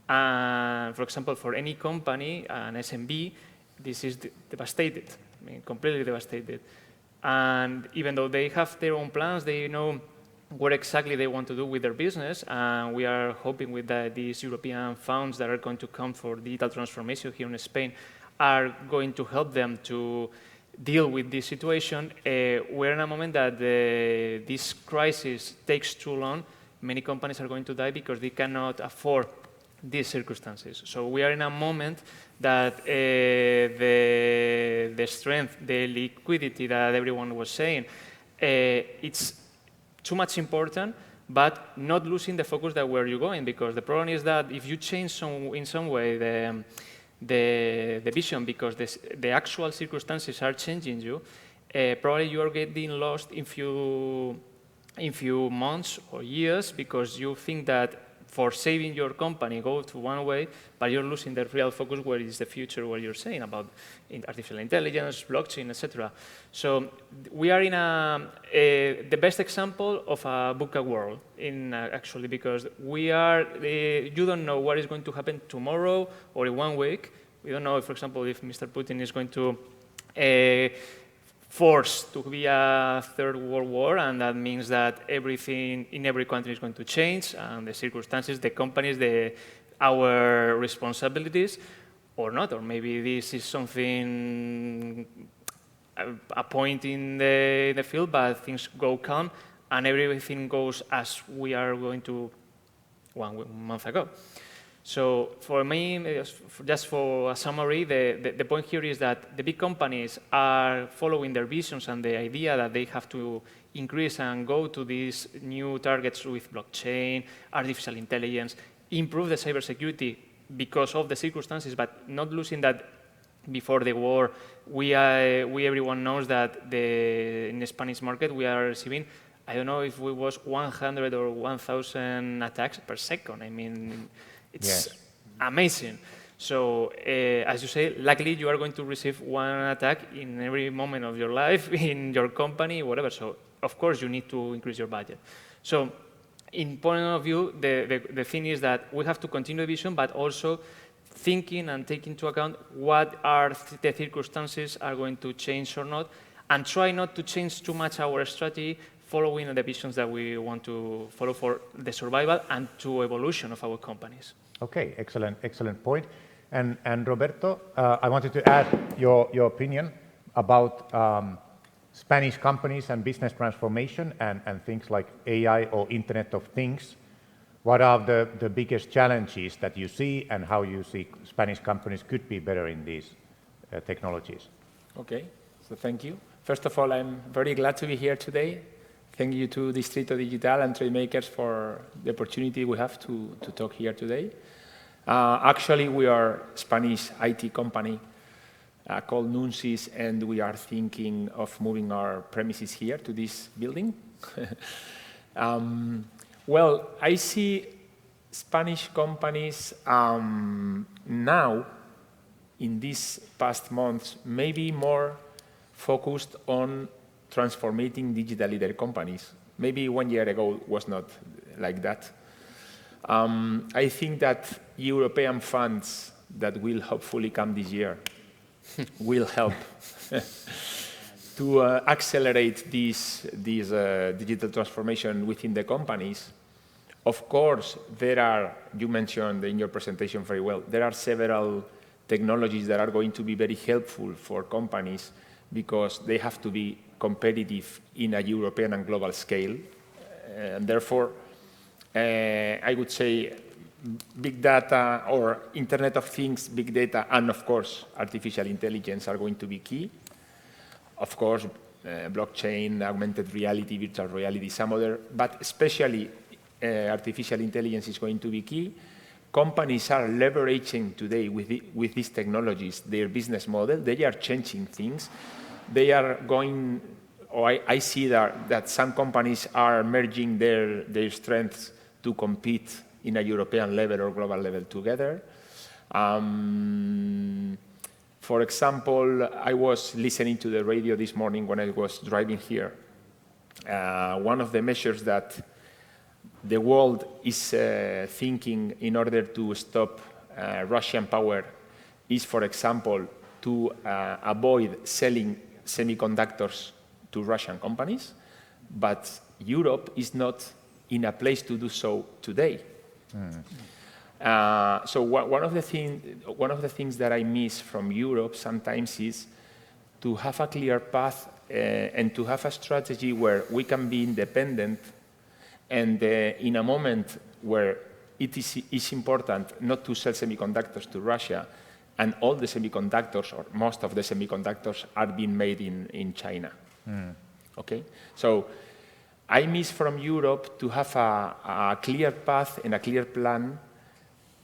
And for example, for any company, an SMB, this is devastated, I mean, completely devastated. And even though they have their own plans, they know what exactly they want to do with their business, and we are hoping with these European funds that are going to come for digital transformation here in Spain are going to help them to deal with this situation. We're in a moment that this crisis takes too long. Many companies are going to die because they cannot afford these circumstances. So we are in a moment that the strength, the liquidity that everyone was saying, it's too much important, but not losing the focus that where you're going, because the problem is that if you change in some way the vision, because the actual circumstances are changing you, probably you are getting lost in few months or years, because you think that for saving your company go to one way, but you're losing the real focus where is the future, where you're saying about artificial intelligence, blockchain, etc. So we are in the best example of a VUCA world, actually, because we are, you don't know what is going to happen tomorrow or in 1 week. We don't know, for example, if Mr. Putin is going to forced to be a third world war, and that means that everything in every country is going to change, and the circumstances, the companies, our responsibilities, or not, or maybe this is something, a point in the field, but things go calm, and everything goes as we are going to 1 month ago. So for me, just for a summary, the point here is that the big companies are following their visions and the idea that they have to increase and go to these new targets with blockchain, artificial intelligence, improve the cybersecurity because of the circumstances, but not losing that before the war. Everyone knows that in the Spanish market we are receiving, I don't know if it was 100 or 1,000 attacks per second. I mean, it's amazing. So, as you say, luckily you are going to receive one attack in every moment of your life, in your company, whatever. So, of course, you need to increase your budget. So, in point of view, the thing is that we have to continue the vision, but also thinking and taking into account what are the circumstances are going to change or not, and try not to change too much our strategy following the visions that we want to follow for the survival and to evolution of our companies. Okay, excellent point. And Roberto, I wanted to add your opinion about Spanish companies and business transformation and things like AI or Internet of Things. What are the biggest challenges that you see, and how you see Spanish companies could be better in these technologies? Okay, so thank you. First of all, I'm very glad to be here today. Thank you to Distrito Digital and Trademakers for the opportunity we have to talk here today. Actually, we are a Spanish IT company called Nunsis, and we are thinking of moving our premises here to this building. Well, I see Spanish companies now, in these past months, maybe more focused on transforming digitally their companies. Maybe 1 year ago it was not like that. I think that European funds that will hopefully come this year will help to accelerate this digital transformation within the companies. Of course, you mentioned in your presentation very well, there are several technologies that are going to be very helpful for companies because they have to be competitive in a European and global scale. And therefore, I would say big data or Internet of Things, big data, and of course, artificial intelligence are going to be key. Of course, blockchain, augmented reality, virtual reality, some other, but especially artificial intelligence is going to be key. Companies are leveraging today with these technologies their business model. They are changing things. They are going I see that some companies are merging their strengths to compete in a European level or global level together. For example, I was listening to the radio this morning when I was driving here. One of the measures that the world is thinking in order to stop Russian power is, for example, to avoid selling semiconductors to Russian companies, but Europe is not in a place to do so today. So one of the things that I miss from Europe sometimes is to have a clear path and to have a strategy where we can be independent, and in a moment where it is important not to sell semiconductors to Russia, and all the semiconductors, or most of the semiconductors, are being made in China. Okay? So I miss from Europe to have a clear path and a clear plan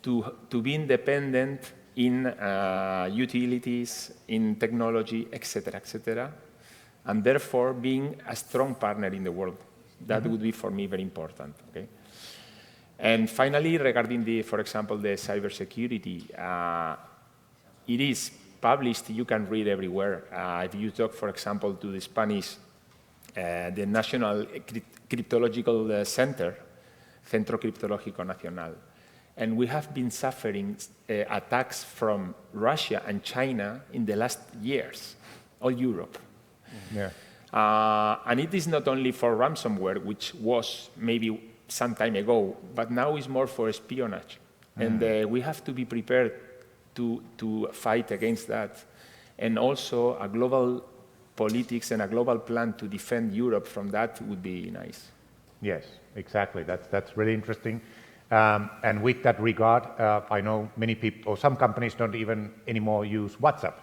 to be independent in utilities, in technology, etc., and therefore being a strong partner in the world. That would be, for me, very important. Okay? And finally, regarding for example, the cybersecurity, it is published, you can read everywhere. If you talk, for example, to the Spanish, the National Cryptological Center, Centro Criptológico Nacional, and we have been suffering attacks from Russia and China in the last years, all Europe. Yeah. And it is not only for ransomware, which was maybe some time ago, but now is more for espionage. And we have to be prepared to fight against that. And also a global politics and a global plan to defend Europe from that would be nice. Yes, exactly. That's really interesting. And with that regard, I know many people, or some companies don't even anymore use WhatsApp,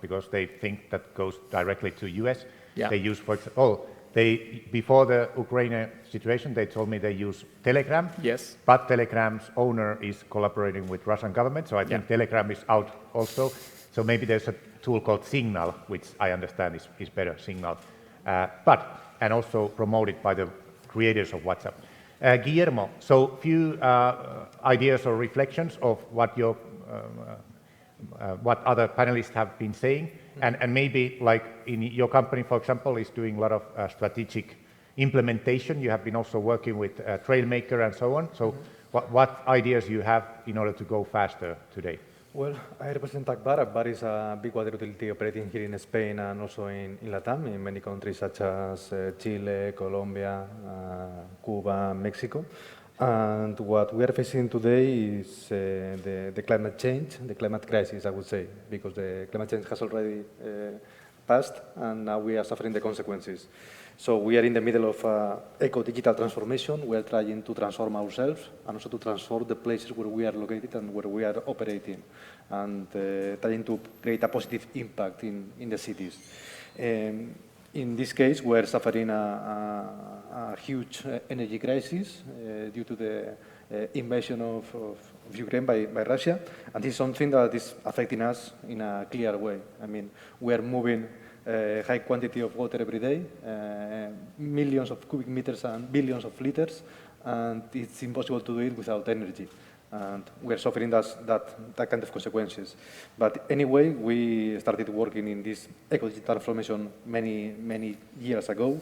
because they think that goes directly to US. Yeah. They use, before the Ukraine situation, they told me they use Telegram. Yes. But Telegram's owner is collaborating with Russian government, so I think Telegram is out also. So maybe there's a tool called Signal, which I understand is better, Signal. And also promoted by the creators of WhatsApp. Guillermo, so few ideas or reflections of what what other panelists have been saying, and maybe like in your company, for example, is doing a lot of strategic implementation. You have been also working with Trailmaker and so on. So what ideas you have in order to go faster today? Well, I represent Akbar. Akbar is a big water utility operating here in Spain and also in Latam, in many countries such as Chile, Colombia, Cuba, Mexico. And what we are facing today is the climate change, the climate crisis, I would say, because the climate change has already passed and now we are suffering the consequences. So we are in the middle of eco-digital transformation. We are trying to transform ourselves and also to transform the places where we are located and where we are operating, and trying to create a positive impact in the cities. In this case, we are suffering a huge energy crisis due to the invasion of Ukraine by Russia, and this is something that is affecting us in a clear way. I mean, we are moving high quantity of water every day, millions of cubic meters and billions of liters, and it's impossible to do it without energy. And we're suffering that kind of consequences. But anyway, we started working in this eco-digital transformation many years ago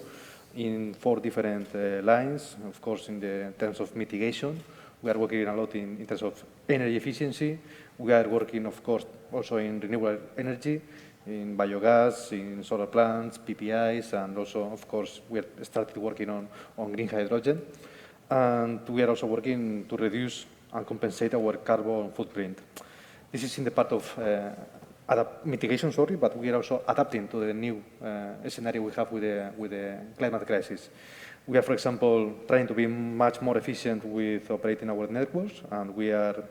in 4 different lines. Of course, in the terms of mitigation, we are working a lot in terms of energy efficiency. We are working, of course, also in renewable energy, in biogas, in solar plants, PPIs, and also, of course, we started working on green hydrogen. And we are also working to reduce and compensate our carbon footprint. This is in the part of mitigation, but we are also adapting to the new scenario we have with the climate crisis. We are, for example, trying to be much more efficient with operating our networks, and we are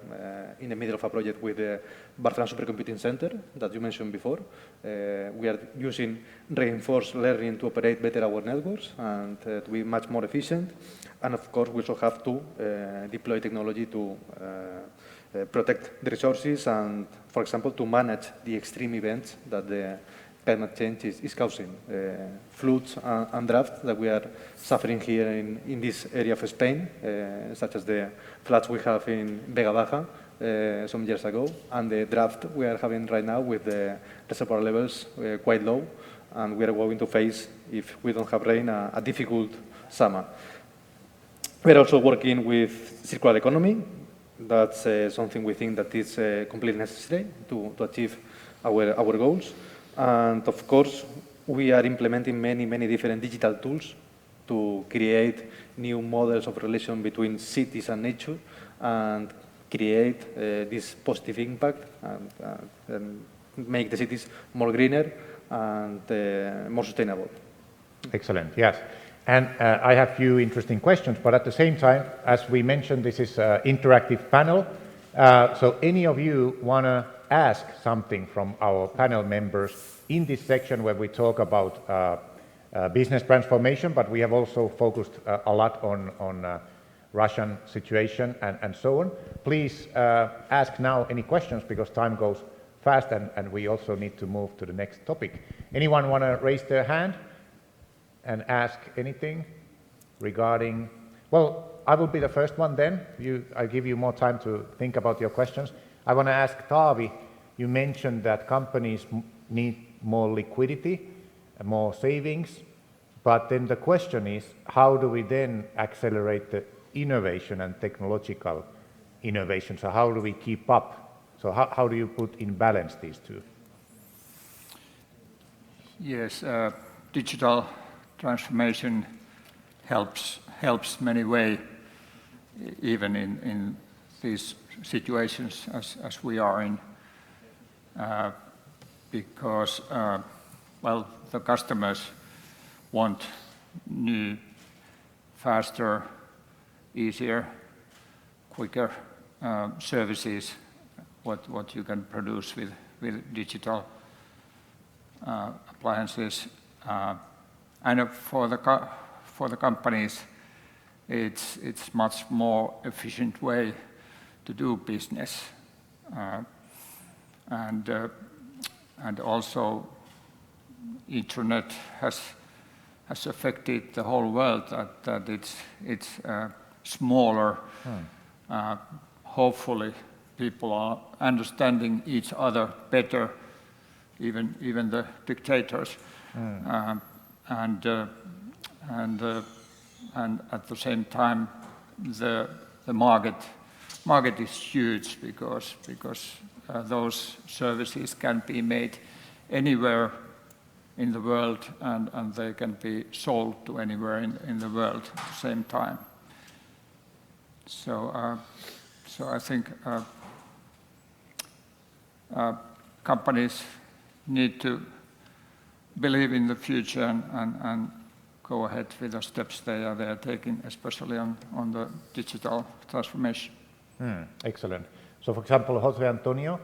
in the middle of a project with the Barcelona Supercomputing Center that you mentioned before. We are using reinforced learning to operate better our networks and to be much more efficient. And of course, we also have to deploy technology to protect the resources and, for example, to manage the extreme events that the climate change is causing. Floods and droughts that we are suffering here in this area of Spain, such as the floods we have in Vega Baja some years ago, and the drought we are having right now with the reservoir levels quite low, and we are going to face, if we don't have rain, a difficult summer. We are also working with circular economy. That's something we think that is completely necessary to achieve our goals. And of course, we are implementing many different digital tools to create new models of relation between cities and nature and create this positive impact and make the cities more greener and more sustainable. Excellent, yes. And I have a few interesting questions, but at the same time, as we mentioned, this is an interactive panel. So any of you want to ask something from our panel members in this section where we talk about business transformation, but we have also focused a lot on Russian situation and so on. Please ask now any questions because time goes fast and we also need to move to the next topic. Anyone want to raise their hand and ask anything regarding, well, I will be the first one then. I'll give you more time to think about your questions. I want to ask Taavi, you mentioned that companies need more liquidity, more savings, but then the question is, how do we then accelerate the innovation and technological innovation? So how do we keep up? So how do you put in balance these two? Yes, digital transformation helps many ways, even in these situations as we are in, because well, the customers want new, faster, easier, quicker services. What you can produce with digital appliances. And for the companies, it's much more efficient way to do business, and also internet has affected the whole world. That it's smaller. Hopefully, people are understanding each other better, even the dictators. And at the same time, the market is huge because those services can be made anywhere in the world and they can be sold to anywhere in the world at the same time. So I think companies need to believe in the future and go ahead with the steps they are taking, especially on the digital transformation. Excellent. So, for example, Jose Antonio,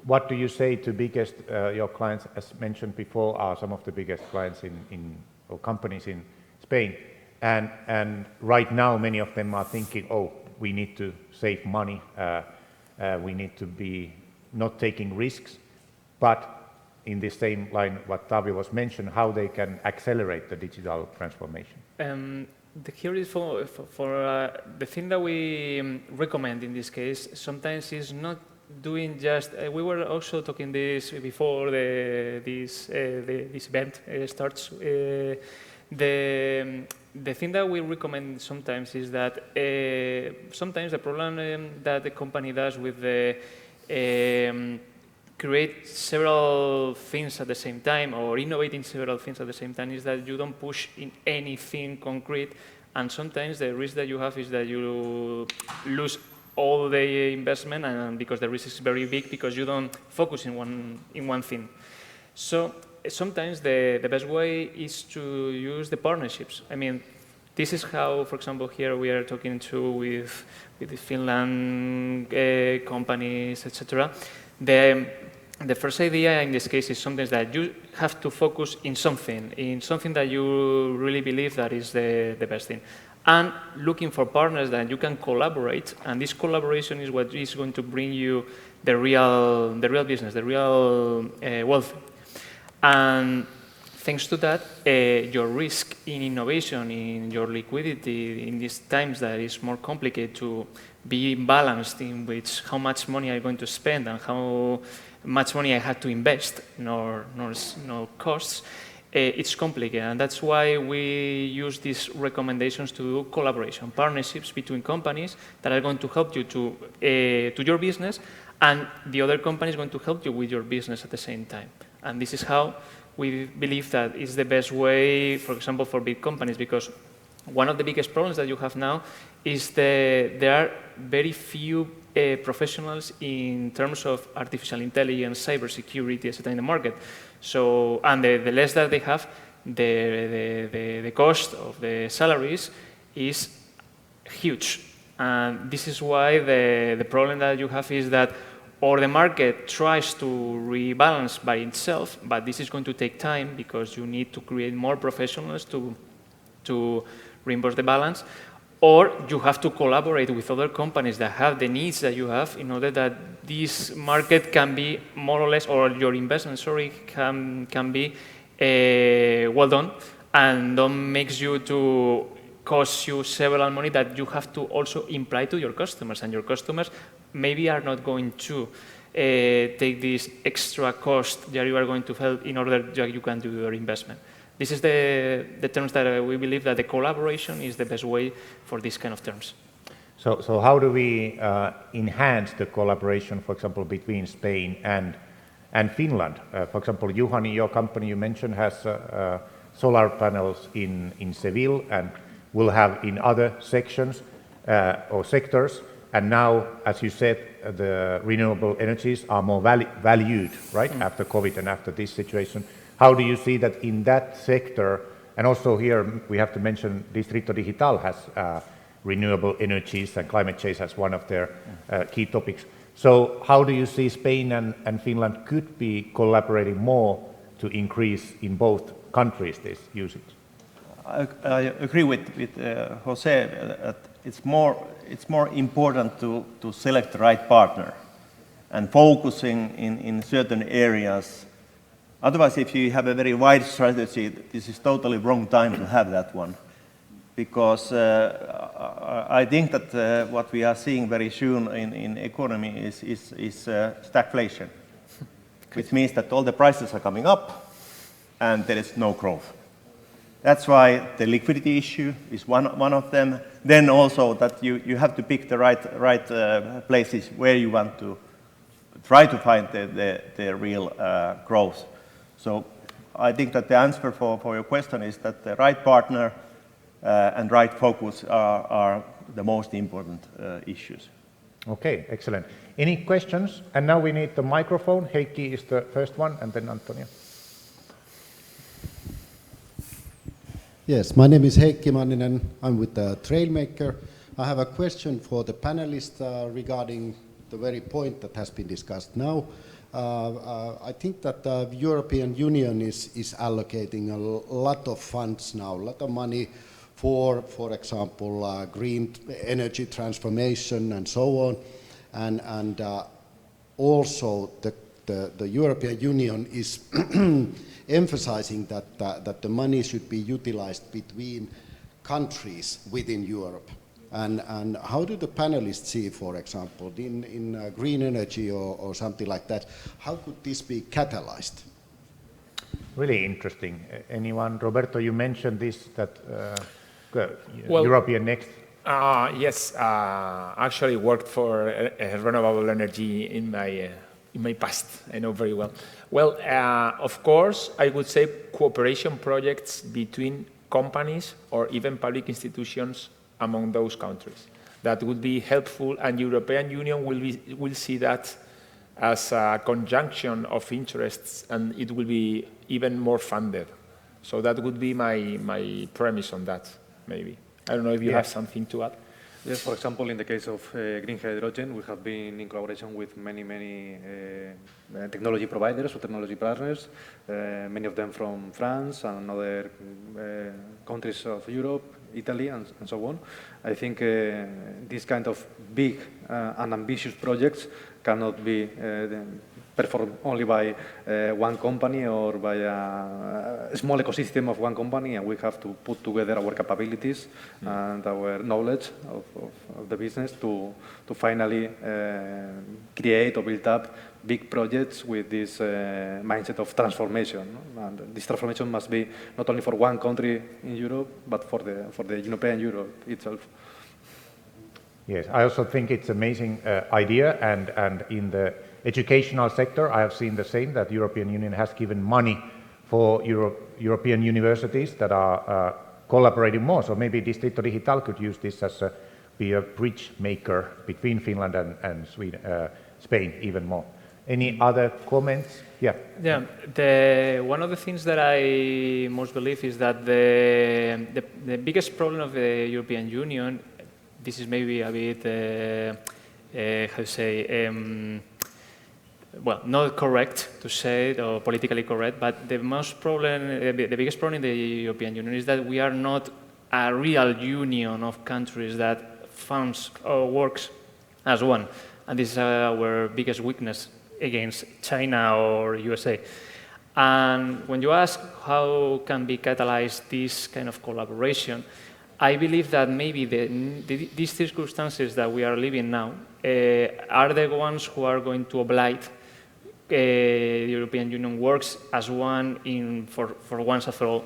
what do you say to biggest your clients? As mentioned before, are some of the biggest clients or companies in Spain, and right now many of them are thinking, oh, we need to save money, we need to be not taking risks, but in the same line what Taavi was mentioned, how they can accelerate the digital transformation. The key is for the thing that we recommend in this case sometimes is not doing just. We were also talking this before this event starts. The thing that we recommend sometimes is that sometimes the problem that the company does with the create several things at the same time or innovating several things at the same time is that you don't push in anything concrete, and sometimes the risk that you have is that you lose all the investment, and because the risk is very big because you don't focus in one thing. So sometimes the best way is to use the partnerships. I mean, this is how, for example, here we are talking with the Finland companies, etc. The first idea in this case is something that you have to focus in something that you really believe that is the best thing, and looking for partners that you can collaborate, and this collaboration is what is going to bring you the real business, the real wealth. And thanks to that, your risk in innovation, in your liquidity, in these times that it's more complicated to be balanced in which how much money I'm going to spend and how much money I had to invest, no costs, it's complicated. And that's why we use these recommendations to do collaboration, partnerships between companies that are going to help you to your business, and the other company is going to help you with your business at the same time. And this is how we believe that is the best way, for example, for big companies, because one of the biggest problems that you have now is that there are very few professionals in terms of artificial intelligence, cybersecurity, etc. in the market. So, and the less that they have, the cost of the salaries is huge. And this is why the problem that you have is that or the market tries to rebalance by itself, but this is going to take time because you need to create more professionals to reimburse the balance, or you have to collaborate with other companies that have the needs that you have in order that this market can be more or less, or your investment, sorry, can be well done and don't makes you to cost you several money that you have to also imply to your customers, and your customers maybe are not going to take this extra cost that you are going to help in order that you can do your investment. This is the terms that we believe that the collaboration is the best way for these kind of terms. So how do we enhance the collaboration, for example, between Spain and Finland? For example, Juhani, your company you mentioned has solar panels in Seville and will have in other sections or sectors. And now, as you said, the renewable energies are more valued, right, after COVID and after this situation. How do you see that in that sector? And also here, we have to mention Distrito Digital has renewable energies and climate change as one of their key topics. So how do you see Spain and Finland could be collaborating more to increase in both countries this usage? I agree with Jose that it's more important to select the right partner and focusing in certain areas. Otherwise, if you have a very wide strategy, this is totally wrong time to have that one. Because I think that what we are seeing very soon in economy is stagflation, which means that all the prices are coming up and there is no growth. That's why the liquidity issue is one of them. Then also that you have to pick the right places where you want to try to find the real growth. So I think that the answer for your question is that the right partner and right focus are the most important issues. Okay, excellent. Any questions? And now we need the microphone. Heikki is the first one, and then Antonio. Yes, my name is Heikki Manninen. I'm with the Trailmaker. I have a question for the panelists regarding the very point that has been discussed now. I think that the European Union is allocating a lot of funds now, a lot of money for example, green energy transformation and so on. And also the European Union is emphasizing that the money should be utilized between countries within Europe. And how do the panelists see, for example, in green energy or something like that, how could this be catalyzed? Really interesting. Anyone? Roberto, you mentioned this, that Well, European Next. Yes, actually worked for renewable energy in my past. I know very well. Well, of course, I would say cooperation projects between companies or even public institutions among those countries. That would be helpful, and European Union will see that as a conjunction of interests, and it will be even more funded. So that would be my premise on that, maybe. I don't know if you have something to add. Yes, for example, in the case of green hydrogen, we have been in collaboration with many technology providers or technology partners, many of them from France and other countries of Europe, Italy, and so on. I think these kind of big and ambitious projects cannot be performed only by one company or by a small ecosystem of one company, and we have to put together our capabilities and our knowledge of the business to finally create or build up big projects with this mindset of transformation. No? And this transformation must be not only for one country in Europe, but for the European Europe itself. Yes, I also think it's an amazing idea, and in the educational sector, I have seen the same, that the European Union has given money for European universities that are collaborating more. So maybe Distrito Digital could use this as be a bridge maker between Finland and Spain even more. Any other comments? Yeah. Yeah. One of the things that I most believe is that the biggest problem of the European Union, this is maybe a bit, how to say, well, not correct to say it or politically correct, but the biggest problem in the European Union is that we are not a real union of countries that functions or works as one. And this is our biggest weakness against China or USA. And when you ask how can be catalyzed this kind of collaboration, I believe that maybe these circumstances that we are living now are the ones who are going to oblige the European Union works as one for once and for all,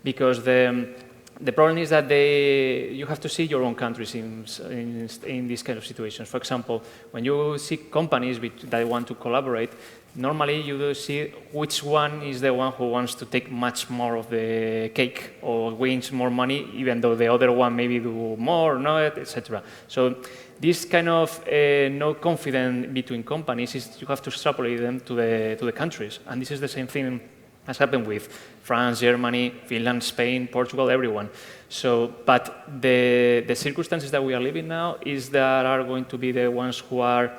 because the problem is that you have to see your own countries in these kind of situations. For example, when you see companies that want to collaborate, normally you do see which one is the one who wants to take much more of the cake or wins more money, even though the other one maybe do more, not, etc. So this kind of no confidence between companies is you have to extrapolate them to the countries, and this is the same thing has happened with France, Germany, Finland, Spain, Portugal, everyone. So, but the circumstances that we are living now is that are going to be the ones who are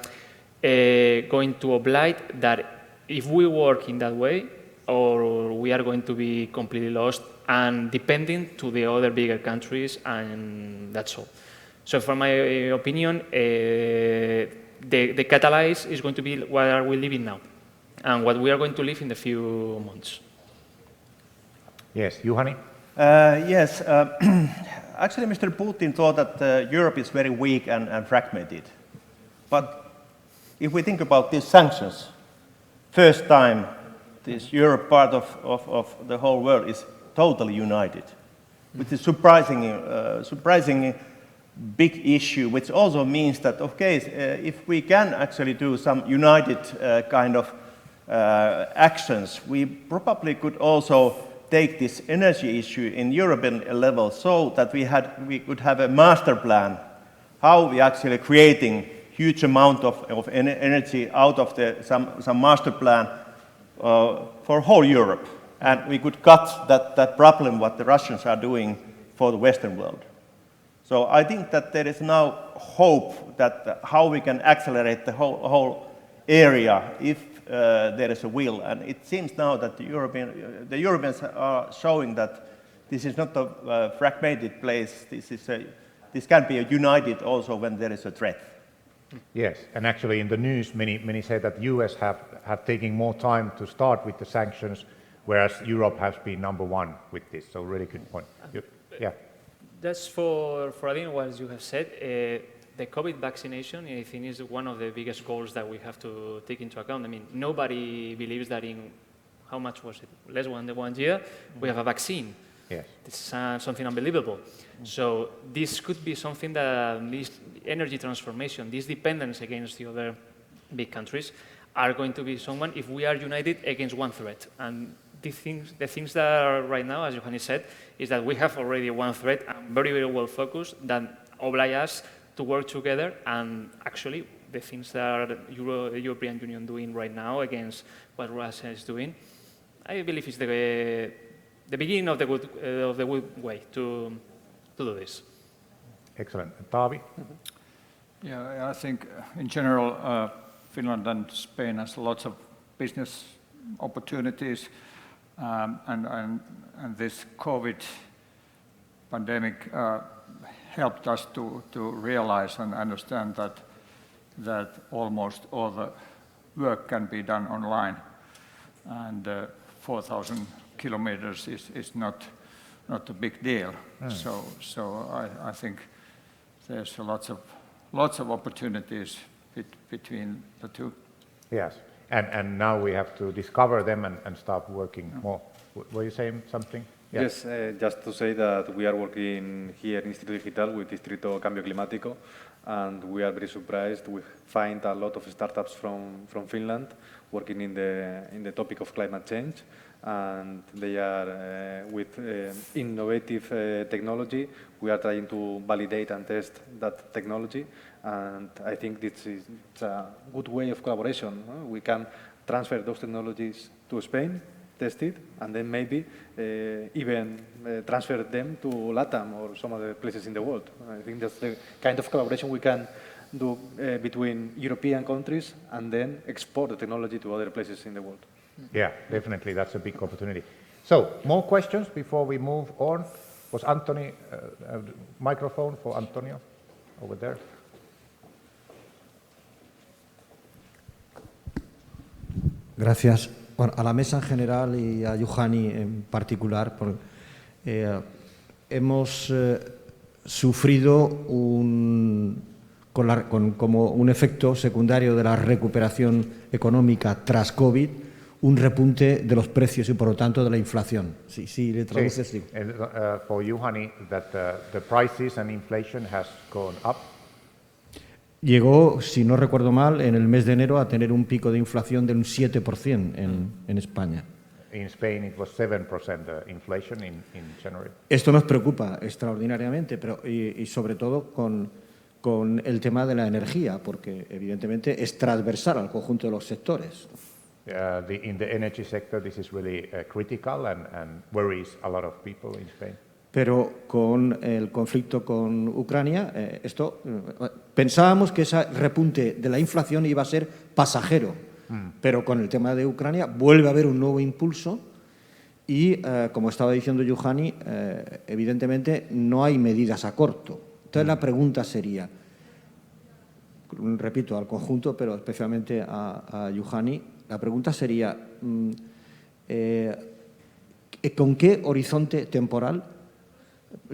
going to oblige that if we work in that way, or we are going to be completely lost and depending to the other bigger countries, and that's all. So, from my opinion, the catalyst is going to be what are we living now, and what we are going to live in the few months. Yes, Juhani? Yes, actually Mr. Putin thought that Europe is very weak and fragmented. But if we think about these sanctions, first time this Europe part of the whole world is totally united, which is surprisingly big issue, which also means that, okay, if we can actually do some united kind of actions, we probably could also take this energy issue in European level so that we could have a master plan, how we actually creating huge amount of energy out of some master plan for whole Europe. And we could cut that problem what the Russians are doing for the Western world. So I think that there is now hope that how we can accelerate the whole area if there is a will. And it seems now that the Europeans are showing that this is not a fragmented place. This can be united also when there is a threat. Yes, and actually in the news, many say that the US have taken more time to start with the sanctions, whereas Europe has been number one with this. So really good point. Yeah. That's for adding what you have said. The COVID vaccination, I think, is one of the biggest goals that we have to take into account. I mean, nobody believes that in, how much was it? Less than 1 year, we have a vaccine. Yes. This is something unbelievable. So this could be something that this energy transformation, this dependence against the other big countries are going to be someone if we are united against one threat. And the things that are right now, as Johannes said, is that we have already one threat and very, very well focused that oblige us to work together. And actually, the things that the European Union doing right now against what Russia is doing, I believe is the beginning of the good way to do this. Excellent. Taavi? Yeah, I think in general, Finland and Spain has lots of business opportunities, and this COVID pandemic helped us to realize and understand that almost all the work can be done online. And 4,000 kilometers is not a big deal. So I think there's lots of opportunities between the two. Yes, and now we have to discover them and start working more. Were you saying something? Yeah. Yes, just to say that we are working here in Instituto Digital with Distrito Cambio Climático, and we are very surprised. We find a lot of startups from Finland working in the topic of climate change, and they are with innovative technology. We are trying to validate and test that technology, and I think it's a good way of collaboration. We can transfer those technologies to Spain, test it, and then maybe even transfer them to LATAM or some other places in the world. I think that's the kind of collaboration we can do between European countries and then export the technology to other places in the world. Yeah, definitely, that's a big opportunity. So, more questions before we move on? Was Anthony, microphone for Antonio over there? Gracias. Bueno, a la mesa en general y a Juhani en particular, hemos sufrido como un efecto secundario de la recuperación económica tras COVID, un repunte de los precios y por lo tanto de la inflación. Sí, le traduces, sí. For Juhani, that the prices and inflation has gone up. Llegó, si no recuerdo mal, en el mes de enero a tener un pico de inflación de un 7% en España. In Spain it was 7% inflation in January. Esto nos preocupa extraordinariamente, pero y sobre todo con el tema de la energía, porque evidentemente es transversal al conjunto de los sectores. In the energy sector this is really critical and worries a lot of people in Spain. Pero con el conflicto con Ucrania, pensábamos que ese repunte de la inflación iba a ser pasajero, pero con el tema de Ucrania vuelve a haber un nuevo impulso y, como estaba diciendo Juhani, evidentemente no hay medidas a corto. Entonces la pregunta sería, repito, al conjunto, pero especialmente a Juhani, la pregunta sería, ¿con qué horizonte temporal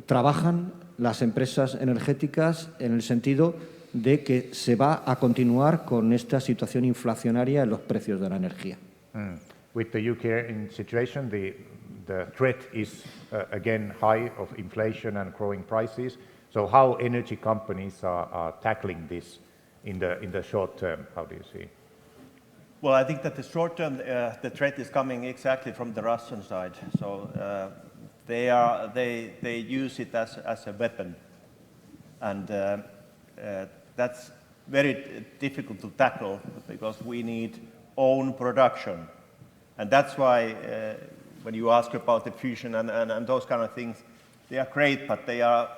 trabajan las empresas energéticas en el sentido de que se va a continuar con esta situación inflacionaria en los precios de la energía? With the Ukraine situation, the threat is again high of inflation and growing prices. So how energy companies are tackling this in the short term? How do you see? Well, I think that the short term, the threat is coming exactly from the Russian side. So they use it as a weapon, and that's very difficult to tackle because we need own production, and that's why when you ask about the fusion and those kind of things, they are great, but they are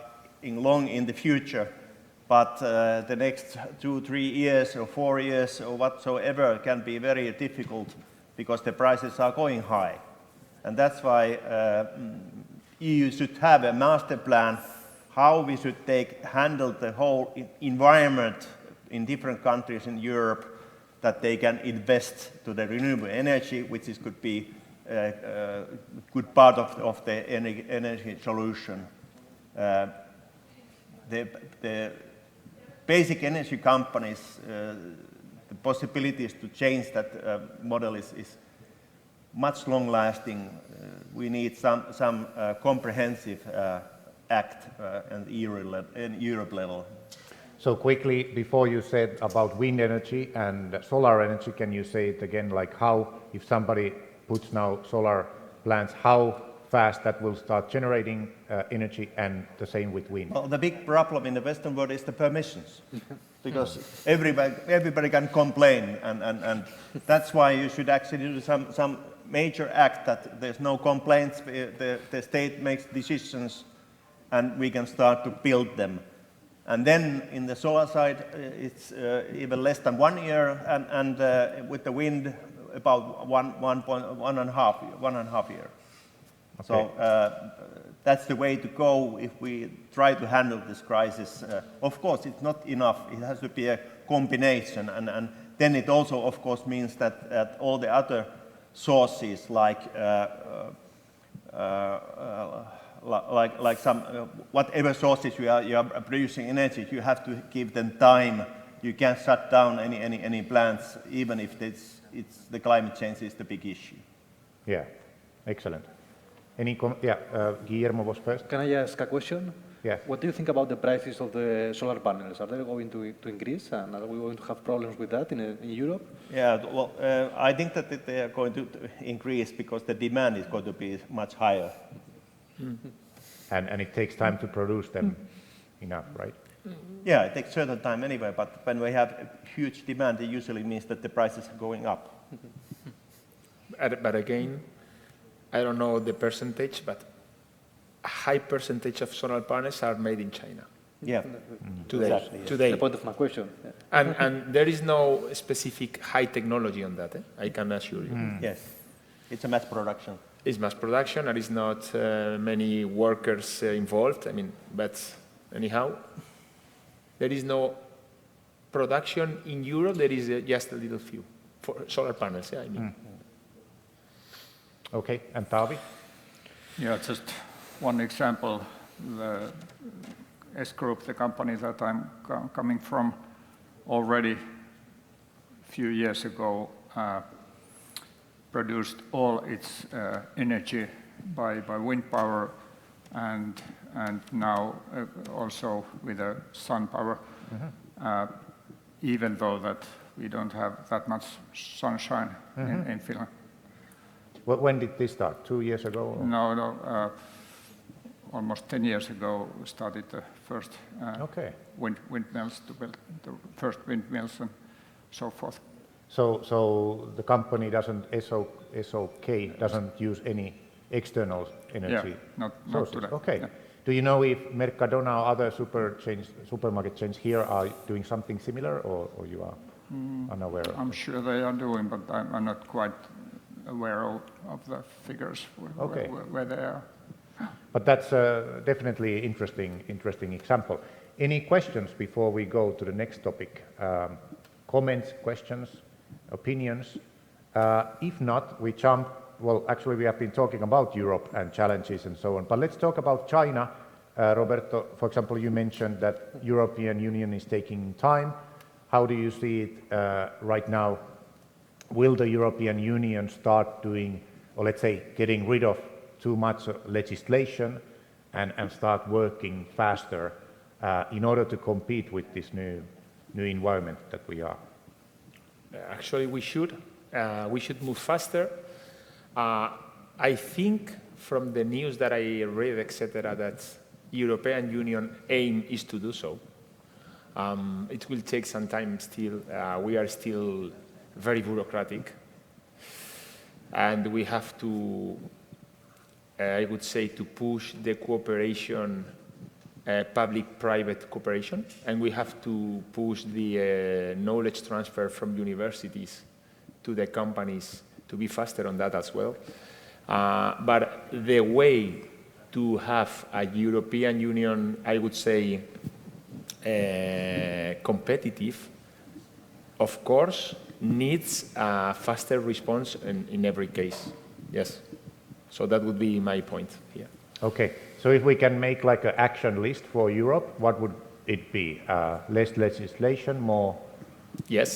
long in the future. But the next 2-3 years or 4 years or whatsoever can be very difficult because the prices are going high. And that's why EU should have a master plan how we should handle the whole environment in different countries in Europe, that they can invest to the renewable energy, which could be a good part of the energy solution. The basic energy companies, the possibilities to change that model is much long-lasting. We need some comprehensive act in Europe level. So quickly, before you said about wind energy and solar energy, can you say it again, like how, if somebody puts now solar plants, how fast that will start generating energy, and the same with wind? Well, the big problem in the Western world is the permissions, because everybody can complain, and that's why you should actually do some major act that there's no complaints, the state makes decisions, and we can start to build them. And then in the solar side, it's even less than 1 year, and with the wind, about one and a half year. Okay. So that's the way to go if we try to handle this crisis. Of course, it's not enough. It has to be a combination, and then it also, of course, means that all the other sources, like some whatever sources you are producing energy, you have to give them time. You can't shut down any plants, even if the climate change is the big issue. Yeah, excellent. Guillermo was first. Can I ask a question? Yeah. What do you think about the prices of the solar panels? Are they going to increase, and are we going to have problems with that in Europe? Yeah, well, I think that they are going to increase because the demand is going to be much higher. Mm-hmm. And it takes time to produce them enough, right? Yeah, it takes certain time anyway, but when we have a huge demand, it usually means that the prices are going up. But again, I don't know the percentage, but a high percentage of solar panels are made in China. Yeah, today. Exactly, yes. Today. The point of my question. And there is no specific high technology on that, I can assure you. Yes, it's a mass production. It's mass production, there is not many workers involved, but anyhow, there is no production in Europe, there is just a little few for solar panels, Okay, and Taavi? Yeah, just one example. The S Group, the company that I'm coming from, already a few years ago produced all its energy by wind power and now also with sun power, even though that we don't have that much sunshine in Finland. Well, when did this start? 2 years ago? Or? No, almost 10 years ago we started the first windmills to build the first windmills and so forth. So the company doesn't, SOK doesn't use any external energy not today. Okay. Yeah. Do you know if Mercadona or other supermarket chains here are doing something similar, or you are unaware of I'm sure they are doing, but I'm not quite aware of the figures where they are. But that's definitely interesting example. Any questions before we go to the next topic? Comments, questions, opinions? If not, we jump. Well, actually, we have been talking about Europe and challenges and so on, but let's talk about China. Roberto, for example, you mentioned that European Union is taking time. How do you see it right now? Will the European Union start doing, or let's say, getting rid of too much legislation and start working faster in order to compete with this new environment that we are? Actually, we should move faster. I think from the news that I read, etc., that European Union aim is to do so. It will take some time still. We are still very bureaucratic, and we have to, I would say, to push the cooperation, public-private cooperation, and we have to push the knowledge transfer from universities to the companies to be faster on that as well. But the way to have a European Union, I would say, competitive, of course, needs a faster response in every case. Yes. So that would be my point here. Okay. So if we can make like an action list for Europe, what would it be? Less legislation, more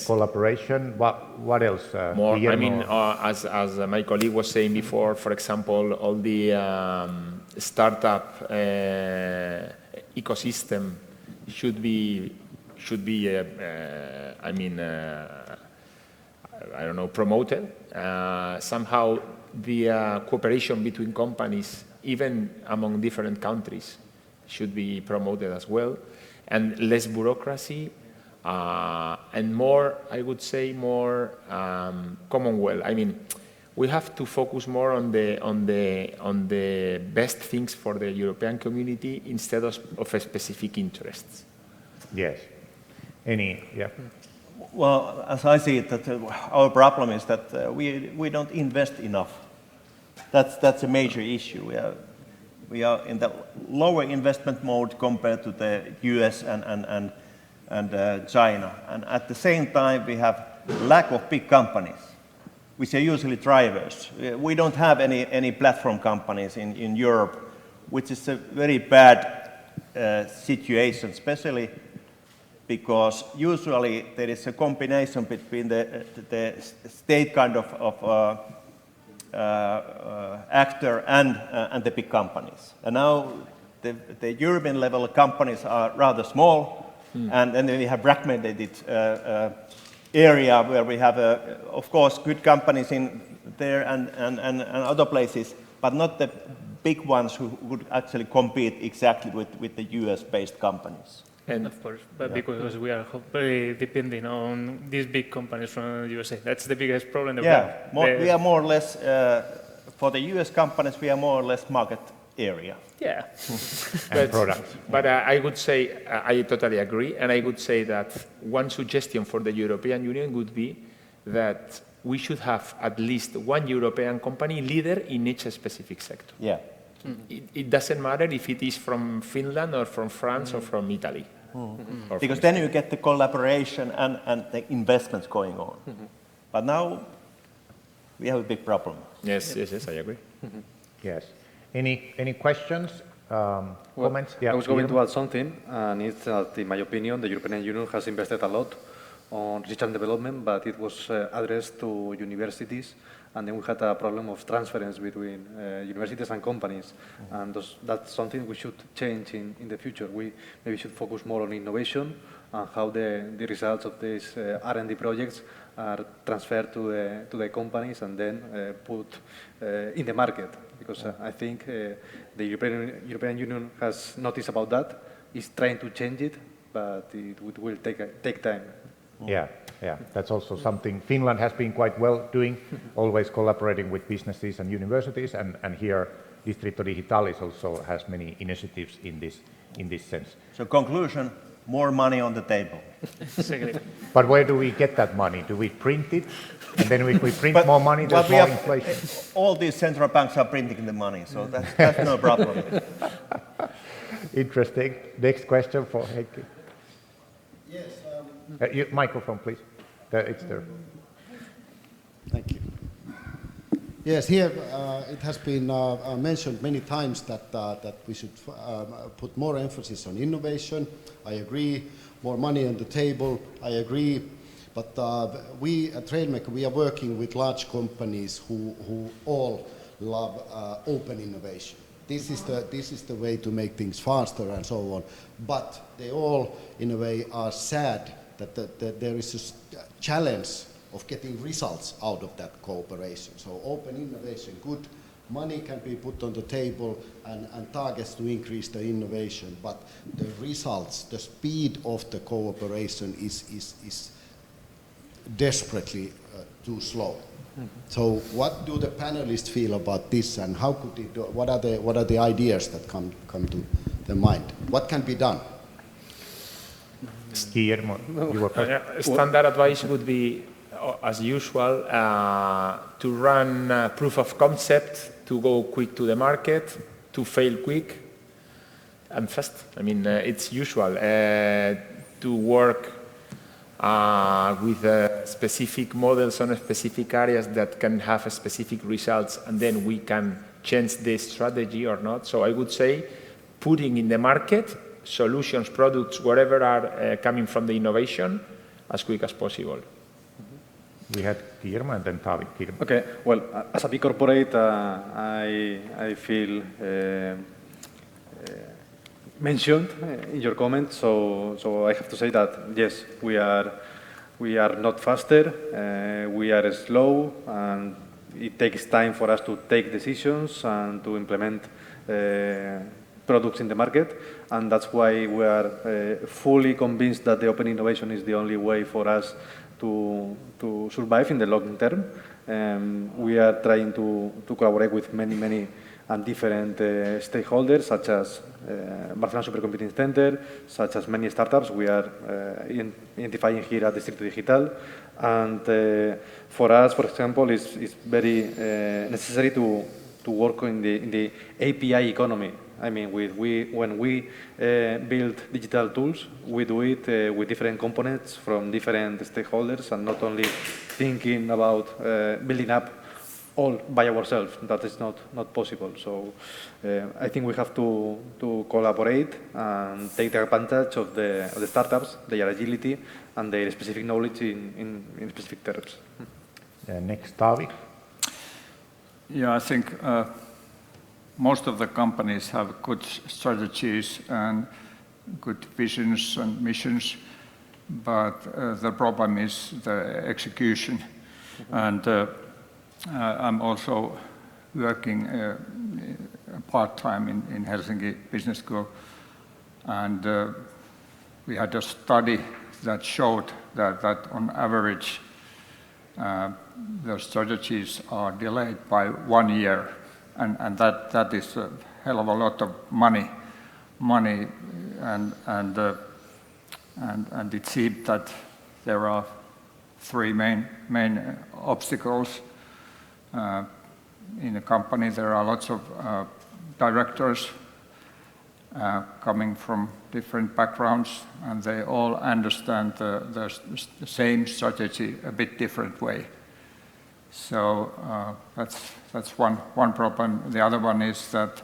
collaboration. What else? More. I mean, as my colleague was saying before, for example, all the startup ecosystem should be I don't know, promoted. Somehow the cooperation between companies, even among different countries, should be promoted as well. And less bureaucracy and more, I would say, more commonwealth. I mean, we have to focus more on the best things for the European community instead of specific interests. Yes. Well, as I see it, that our problem is that we don't invest enough. That's a major issue. We are in the lower investment mode compared to the US and China. And at the same time, we have lack of big companies, which are usually drivers. We don't have any platform companies in Europe, which is a very bad situation, especially because usually there is a combination between the state kind of actor and the big companies. And now the European level companies are rather small, and then we have fragmented area where we have, of course, good companies in there and other places, but not the big ones who would actually compete exactly with the US-based companies. And of course, but because we are very depending on these big companies from the USA. That's the biggest problem that we are more or less, for the US companies, we are more or less market area. Yeah. And products. But I would say, I totally agree, and I would say that one suggestion for the European Union would be that we should have at least one European company leader in each specific sector. Yeah. It doesn't matter if it is from Finland or from France or from Italy. Because then you get the collaboration and the investments going on. But now we have a big problem. Yes, I agree. Yes. Any questions, comments? I was going to add something, and it's that, in my opinion, the European Union has invested a lot on research and development, but it was addressed to universities, and then we had a problem of transference between universities and companies, and that's something we should change in the future. We maybe should focus more on innovation and how the results of these R&D projects are transferred to the companies and then put in the market. Because I think the European Union has noticed about that, is trying to change it, but it will take time. Yeah, that's also something Finland has been quite well doing, always collaborating with businesses and universities, and here Distrito Digital also has many initiatives in this sense. So conclusion, more money on the table. But where do we get that money? Do we print it? And then if we print more money, there's more inflation. All these central banks are printing the money, so that's no problem. Interesting. Next question for Heikki. Yes. Microphone, please. It's there. Thank you. Yes, here it has been mentioned many times that we should put more emphasis on innovation. I agree. More money on the table. I agree. But we at Trailmaker, we are working with large companies who all love open innovation. This is the way to make things faster and so on. But they all, in a way, are sad that there is a challenge of getting results out of that cooperation. So open innovation, good money can be put on the table and targets to increase the innovation, but the results, the speed of the cooperation is desperately too slow. So what do the panelists feel about this, and how could it do, what are the ideas that come to their mind? What can be done? Guillermo, you were first. Standard advice would be, as usual, to run proof of concept, to go quick to the market, to fail quick and fast. I mean, it's usual to work with specific models on specific areas that can have specific results, and then we can change the strategy or not. So I would say putting in the market solutions, products, whatever are coming from the innovation as quick as possible. We had Guillermo and then Tavi. Okay, well, as a big corporate, I feel mentioned in your comments, so I have to say that yes, we are not faster, we are slow, and it takes time for us to take decisions and to implement products in the market, and that's why we are fully convinced that the open innovation is the only way for us to survive in the long term. We are trying to collaborate with many and different stakeholders, such as Barcelona Supercomputing Center, such as many startups. We are identifying here at Distrito Digital, and for us, for example, it's very necessary to work in the API economy. I mean, when we build digital tools, we do it with different components from different stakeholders and not only thinking about building up all by ourselves. That is not possible. So I think we have to collaborate and take advantage of the startups, their agility and their specific knowledge in specific terms. Next, Taavi. Yeah, I think most of the companies have good strategies and good visions and missions, but the problem is the execution. And I'm also working part-time in Helsinki Business School, and we had a study that showed that on average the strategies are delayed by 1 year, and that is a hell of a lot of money, and it seemed that there are three main obstacles. In a company, there are lots of directors coming from different backgrounds, and they all understand the same strategy a bit different way. So that's one problem. The other one is that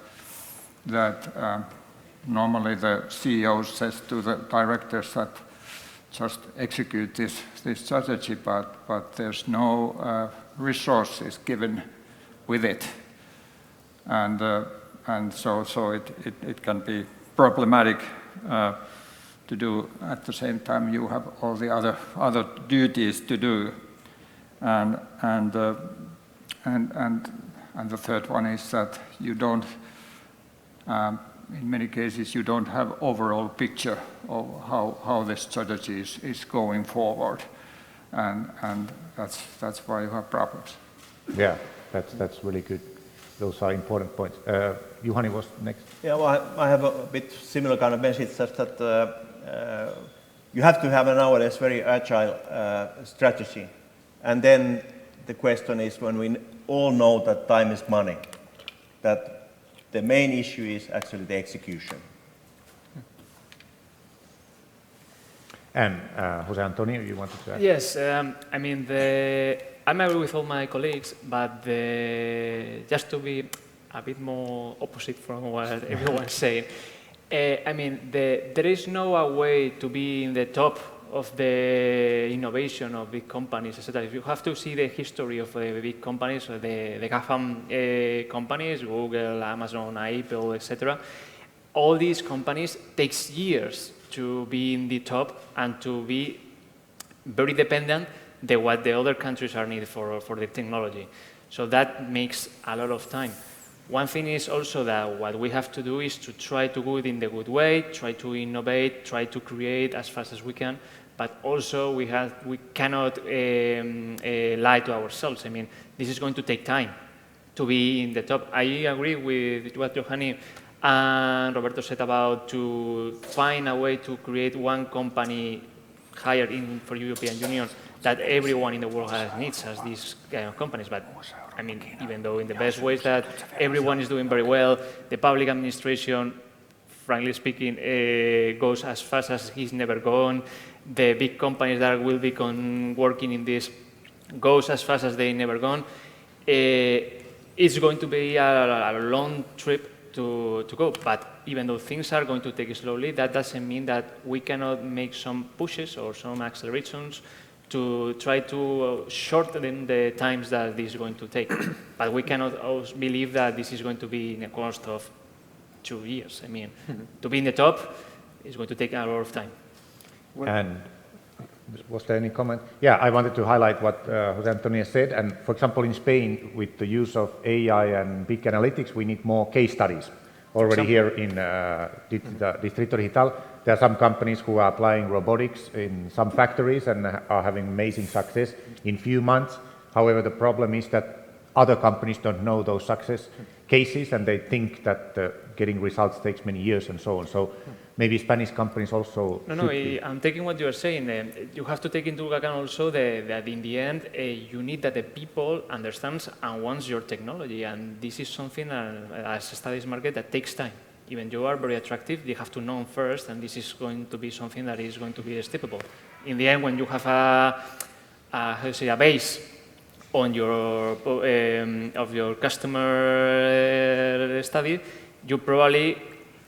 normally the CEO says to the directors that just execute this strategy, but there's no resources given with it, and so it can be problematic to do. At the same time, you have all the other duties to do, and the third one is that you don't. In many cases, you don't have overall picture of how the strategy is going forward, and that's why you have problems. Yeah, that's really good. Those are important points. Juhani was next. Yeah, well, I have a bit similar kind of message, just that you have to have nowadays very agile strategy, and then the question is, when we all know that time is money, that the main issue is actually the execution. And Jose Antonio, you wanted to add? Yes, I mean, I'm agree with all my colleagues, but just to be a bit more opposite from what everyone's saying, I mean, there is no way to be in the top of the innovation of big companies, etc. You have to see the history of the big companies, the GAFAM companies, Google, Amazon, Apple, etc. All these companies takes years to be in the top and to be very dependent on what the other countries are needed for the technology. So that makes a lot of time. One thing is also that what we have to do is to try to do it in the good way, try to innovate, try to create as fast as we can, but also we cannot lie to ourselves. I mean, this is going to take time to be in the top. I agree with what Juhani and Roberto said about to find a way to create one company higher for European Union that everyone in the world needs as these kind of companies. But I mean, even though in the best ways that everyone is doing very well, the public administration, frankly speaking, goes as fast as he's never gone. The big companies that will be working in this goes as fast as they never gone. It's going to be a long trip to go. But even though things are going to take slowly, that doesn't mean that we cannot make some pushes or some accelerations to try to shorten the times that this is going to take. But we cannot always believe that this is going to be in a cost of 2 years. I mean, to be in the top is going to take a lot of time. And was there any comment? Yeah, I wanted to highlight what Jose Antonio said. And for example, in Spain, with the use of AI and big analytics, we need more case studies. Already here in Distrito Digital, there are some companies who are applying robotics in some factories and are having amazing success in few months. However, the problem is that other companies don't know those success cases and they think that getting results takes many years and so on. So maybe Spanish companies also I'm taking what you are saying. You have to take into account also that in the end, you need that the people understands and wants your technology. And this is something, as a studies market, that takes time. even you are very attractive, you have to know first, and this is going to be something that is going to be steppable. In the end, when you have a base on your of your customer study, you probably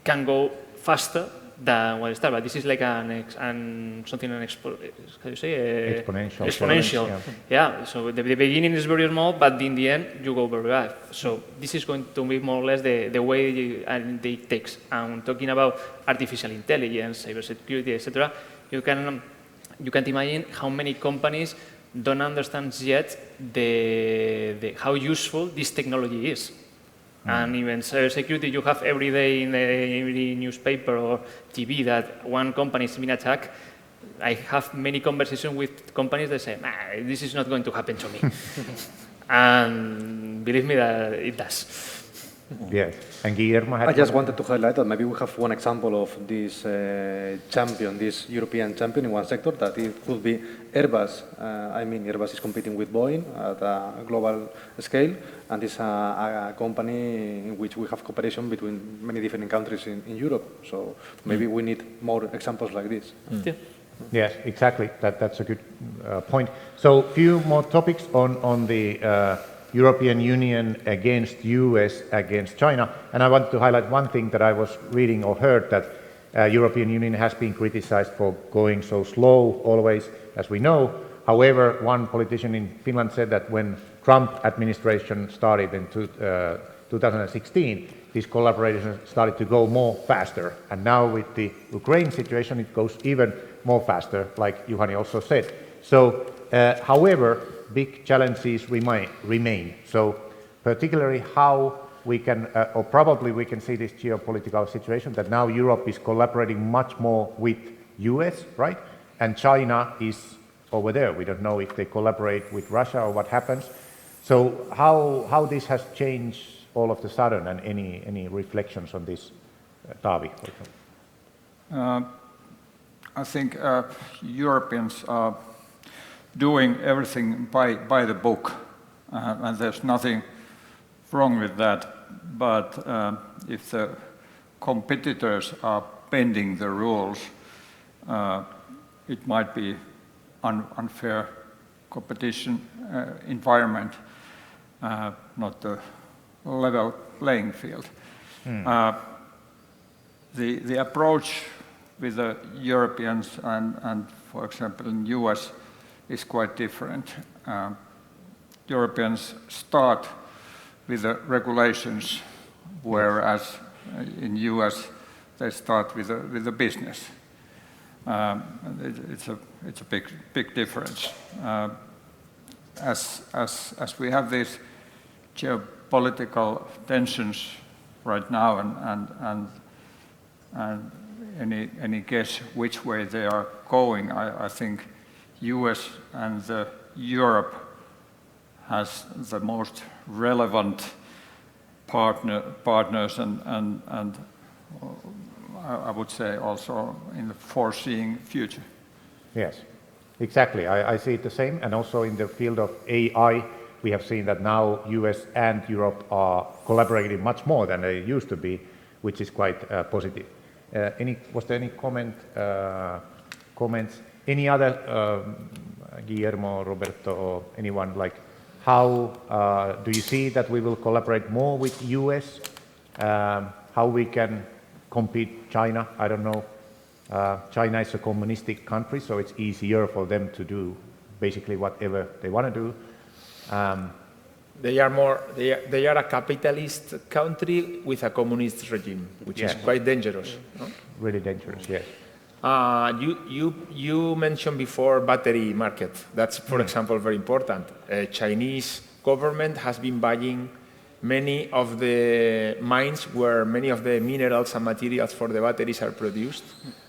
can go faster than what start. But this is like exponential. Yeah. So the beginning is very small, but in the end you go very fast. So this is going to be more or less the way it takes. And talking about artificial intelligence, cybersecurity, etc., you can't imagine how many companies don't understand yet how useful this technology is. And even cybersecurity, you have every day in every newspaper or TV that one company is being attacked. I have many conversations with companies that say, this is not going to happen to me. And believe me that it does. Yes. And Guillermo had I just wanted to highlight that maybe we have one example of this champion, this European champion in one sector, that it could be Airbus. Airbus is competing with Boeing at a global scale, and it's a company in which we have cooperation between many different countries in Europe. So maybe we need more examples like this. Yeah. Yes, exactly. That's a good point. So few more topics on the European Union against US, against China. And I want to highlight one thing that I was reading or heard, that European Union has been criticized for going so slow always, as we know. However, one politician in Finland said that when Trump administration started in 2016, this collaboration started to go more faster. And now with the Ukraine situation, it goes even more faster, like Juhani also said. So, however, big challenges remain. So particularly how we can, or probably we can see this geopolitical situation that now Europe is collaborating much more with US, right? And China is over there. We don't know if they collaborate with Russia or what happens. So how this has changed all of a sudden, and any reflections on this, Taavi, for example? I think Europeans are doing everything by the book, and there's nothing wrong with that. But if the competitors are bending the rules, it might be unfair competition environment, not the level playing field. The approach with the Europeans and for example, in US is quite different. Europeans start with the regulations, whereas in US they start with the business. It's a big difference. As we have these geopolitical tensions right now, and any guess which way they are going, I think US and Europe has the most relevant partners and I would say also in the foreseeing future. Yes, exactly. I see it the same, and also in the field of AI, we have seen that now US and Europe are collaborating much more than they used to be, which is quite positive. Was there any comments? Any other, Guillermo, Roberto, or anyone, like how do you see that we will collaborate more with US? How we can compete China? I don't know. China is a communistic country, so it's easier for them to do basically whatever they want to do. They are a capitalist country with a communist regime, which is quite dangerous. No? Really dangerous, yes. You mentioned before battery market. That's, for example, very important. Chinese government has been buying many of the mines where many of the minerals and materials for the batteries are produced,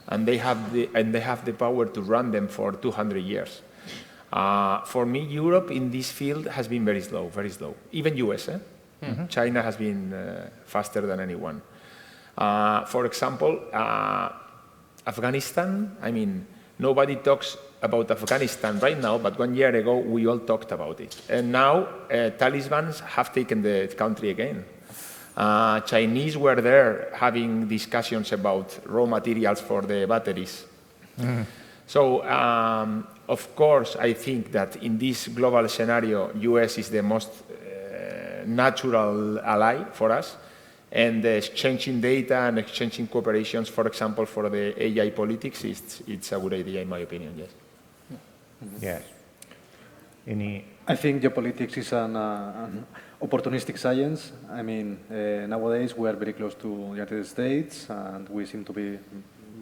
and they have the power to run them for 200 years. For me, Europe in this field has been very slow, very slow. Even US, China has been faster than anyone. For example, Afghanistan, I mean, nobody talks about Afghanistan right now, but 1 year ago we all talked about it. And now Taliban have taken the country again. Chinese were there having discussions about raw materials for the batteries. So, of course, I think that in this global scenario, US is the most natural ally for us. And exchanging data and exchanging cooperations, for example, for the AI politics, it's a good idea, in my opinion, yes. Yes. I think geopolitics is an opportunistic science. I mean, nowadays we are very close to the United States, and we seem to be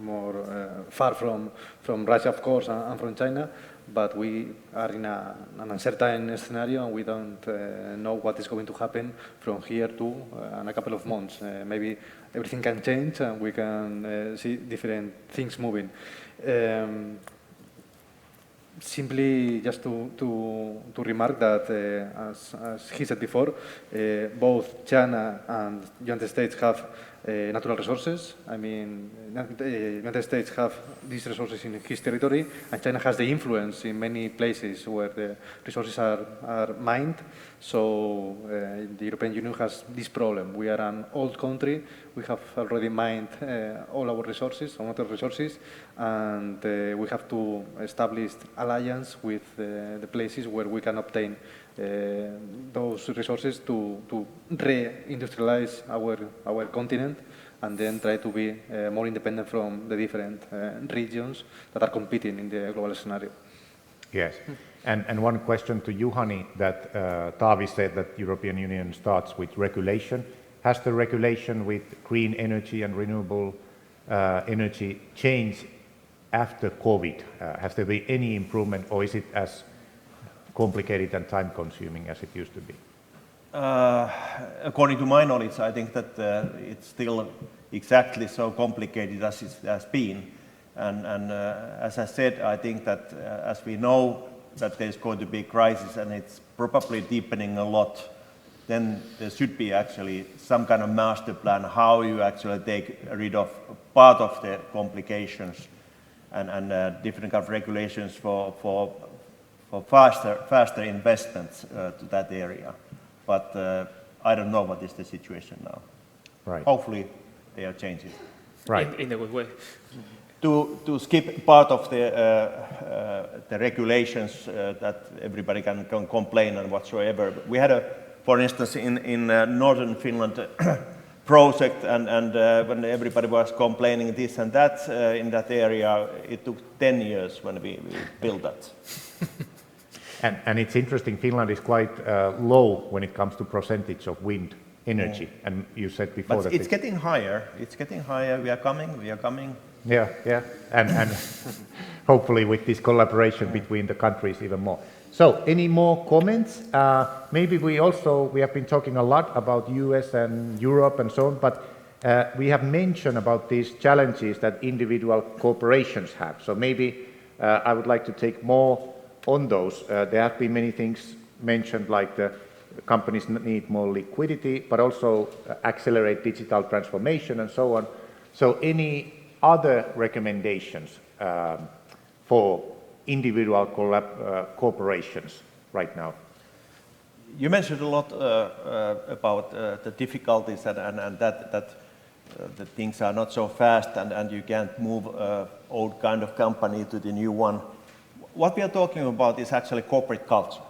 more far from Russia, of course, and from China. But we are in an uncertain scenario, and we don't know what is going to happen from here to in a couple of months. Maybe everything can change, and we can see different things moving. Simply just to remark that, as he said before, both China and the United States have natural resources. I mean, the United States have these resources in his territory, and China has the influence in many places where the resources are mined. So the European Union has this problem. We are an old country. We have already mined all our resources, our natural resources, and we have to establish alliance with the places where we can obtain those resources to re-industrialize our continent, and then try to be more independent from the different regions that are competing in the global scenario. Yes. And one question to Juhani, that Taavi said that European Union starts with regulation. Has the regulation with green energy and renewable energy changed after COVID? Has there been any improvement, or is it as complicated and time-consuming as it used to be? According to my knowledge, I think that it's still exactly so complicated as it has been. And as I said, I think that as we know that there's going to be a crisis and it's probably deepening a lot, then there should be actually some kind of master plan how you actually take rid of part of the complications and different kind of regulations for faster investments to that area. But I don't know what is the situation now. Right. Hopefully they are changing. Right. In a good way. To skip part of the regulations that everybody can complain and whatsoever. We had for instance, in northern Finland project, and when everybody was complaining this and that in that area, it took 10 years when we built that. And it's interesting, Finland is quite low when it comes to percentage of wind energy. And you said before but that it's getting higher. It's getting higher. We are coming. Yeah. And hopefully with this collaboration between the countries even more. So, any more comments? Maybe we have been talking a lot about US and Europe and so on, but we have mentioned about these challenges that individual corporations have. So maybe I would like to take more on those. There have been many things mentioned, like the companies need more liquidity, but also accelerate digital transformation and so on. So any other recommendations for individual corporations right now? You mentioned a lot about the difficulties and that the things are not so fast and you can't move old kind of company to the new one. What we are talking about is actually corporate culture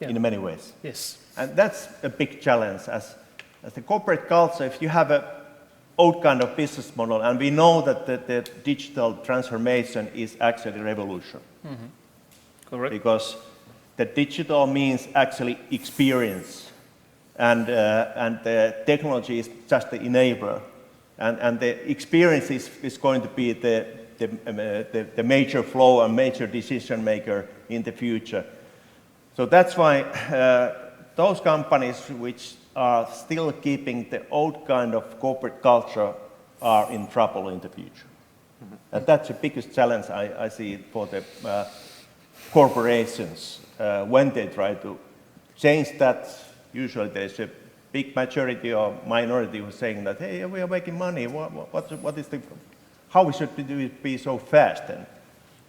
in many ways. Yes. And that's a big challenge as the corporate culture. If you have a old kind of business model, and we know that the digital transformation is actually a revolution. Mm-hmm. Correct. Because the digital means actually experience, and the technology is just the enabler, and the experience is going to be the major flow and major decision maker in the future. So that's why those companies which are still keeping the old kind of corporate culture are in trouble in the future. Mm-hmm. And that's the biggest challenge I see for the corporations when they try to change that. Usually there's a big majority or minority who's saying that, hey, we are making money, how we should do it be so fast?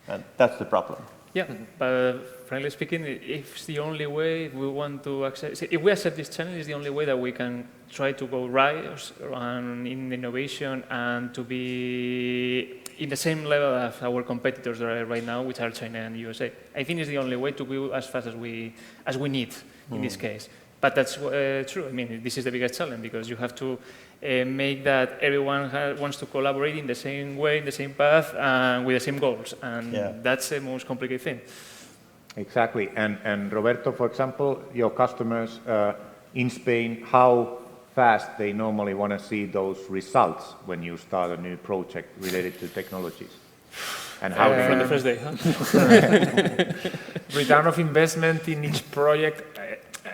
And that's the problem. Yeah, but frankly speaking, if it's the only way we want to accept, if we accept this challenge, it's the only way that we can try to go right in innovation and to be in the same level as our competitors are right now, which are China and USA. I think it's the only way to go as fast as we need in this case. But that's true. I mean, this is the biggest challenge because you have to make that everyone wants to collaborate in the same way, in the same path, with the same goals. And that's the most complicated thing. Exactly. And Roberto, for example, your customers in Spain, how fast they normally want to see those results when you start a new project related to technologies? And how from the first day, huh? Return of investment in each project,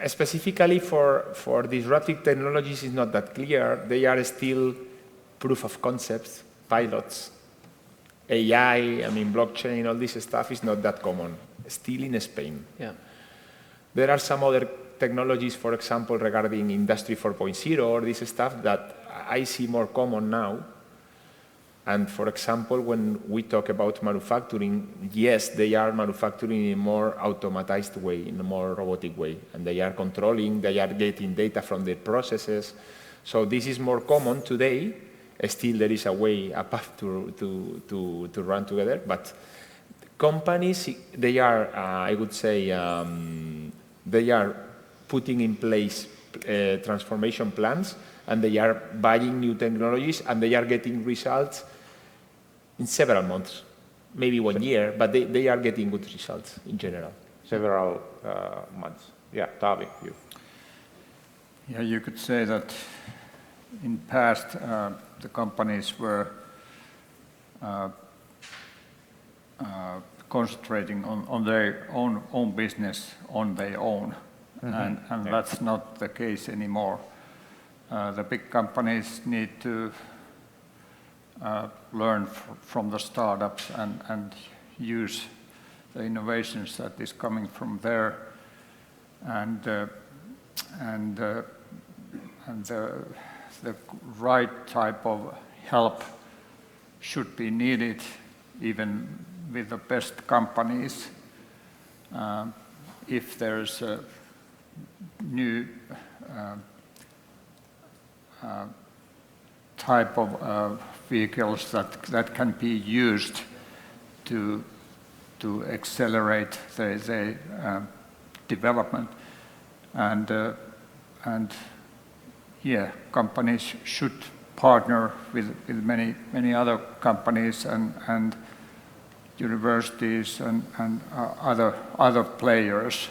specifically for disruptive technologies, is not that clear. They are still proof of concepts, pilots. AI, I mean, blockchain, all this stuff is not that common, still in Spain. Yeah. There are some other technologies, for example, regarding Industry 4.0 or this stuff that I see more common now. And for example, when we talk about manufacturing, yes, they are manufacturing in a more automatized way, in a more robotic way. And they are controlling, they are getting data from their processes. So this is more common today. Still, there is a way, a path to run together. But companies, they are, I would say, they are putting in place transformation plans, and they are buying new technologies, and they are getting results in several months, maybe 1 year, but they are getting good results in general. Several months. Yeah, Tavi, you. Yeah, you could say that in past the companies were concentrating on their own business on their own, and that's not the case anymore. The big companies need to learn from the startups and use the innovations that is coming from there, and the right type of help should be needed even with the best companies. If there's a new type of vehicles that can be used to accelerate the development, and yeah, companies should partner with many other companies and universities and other players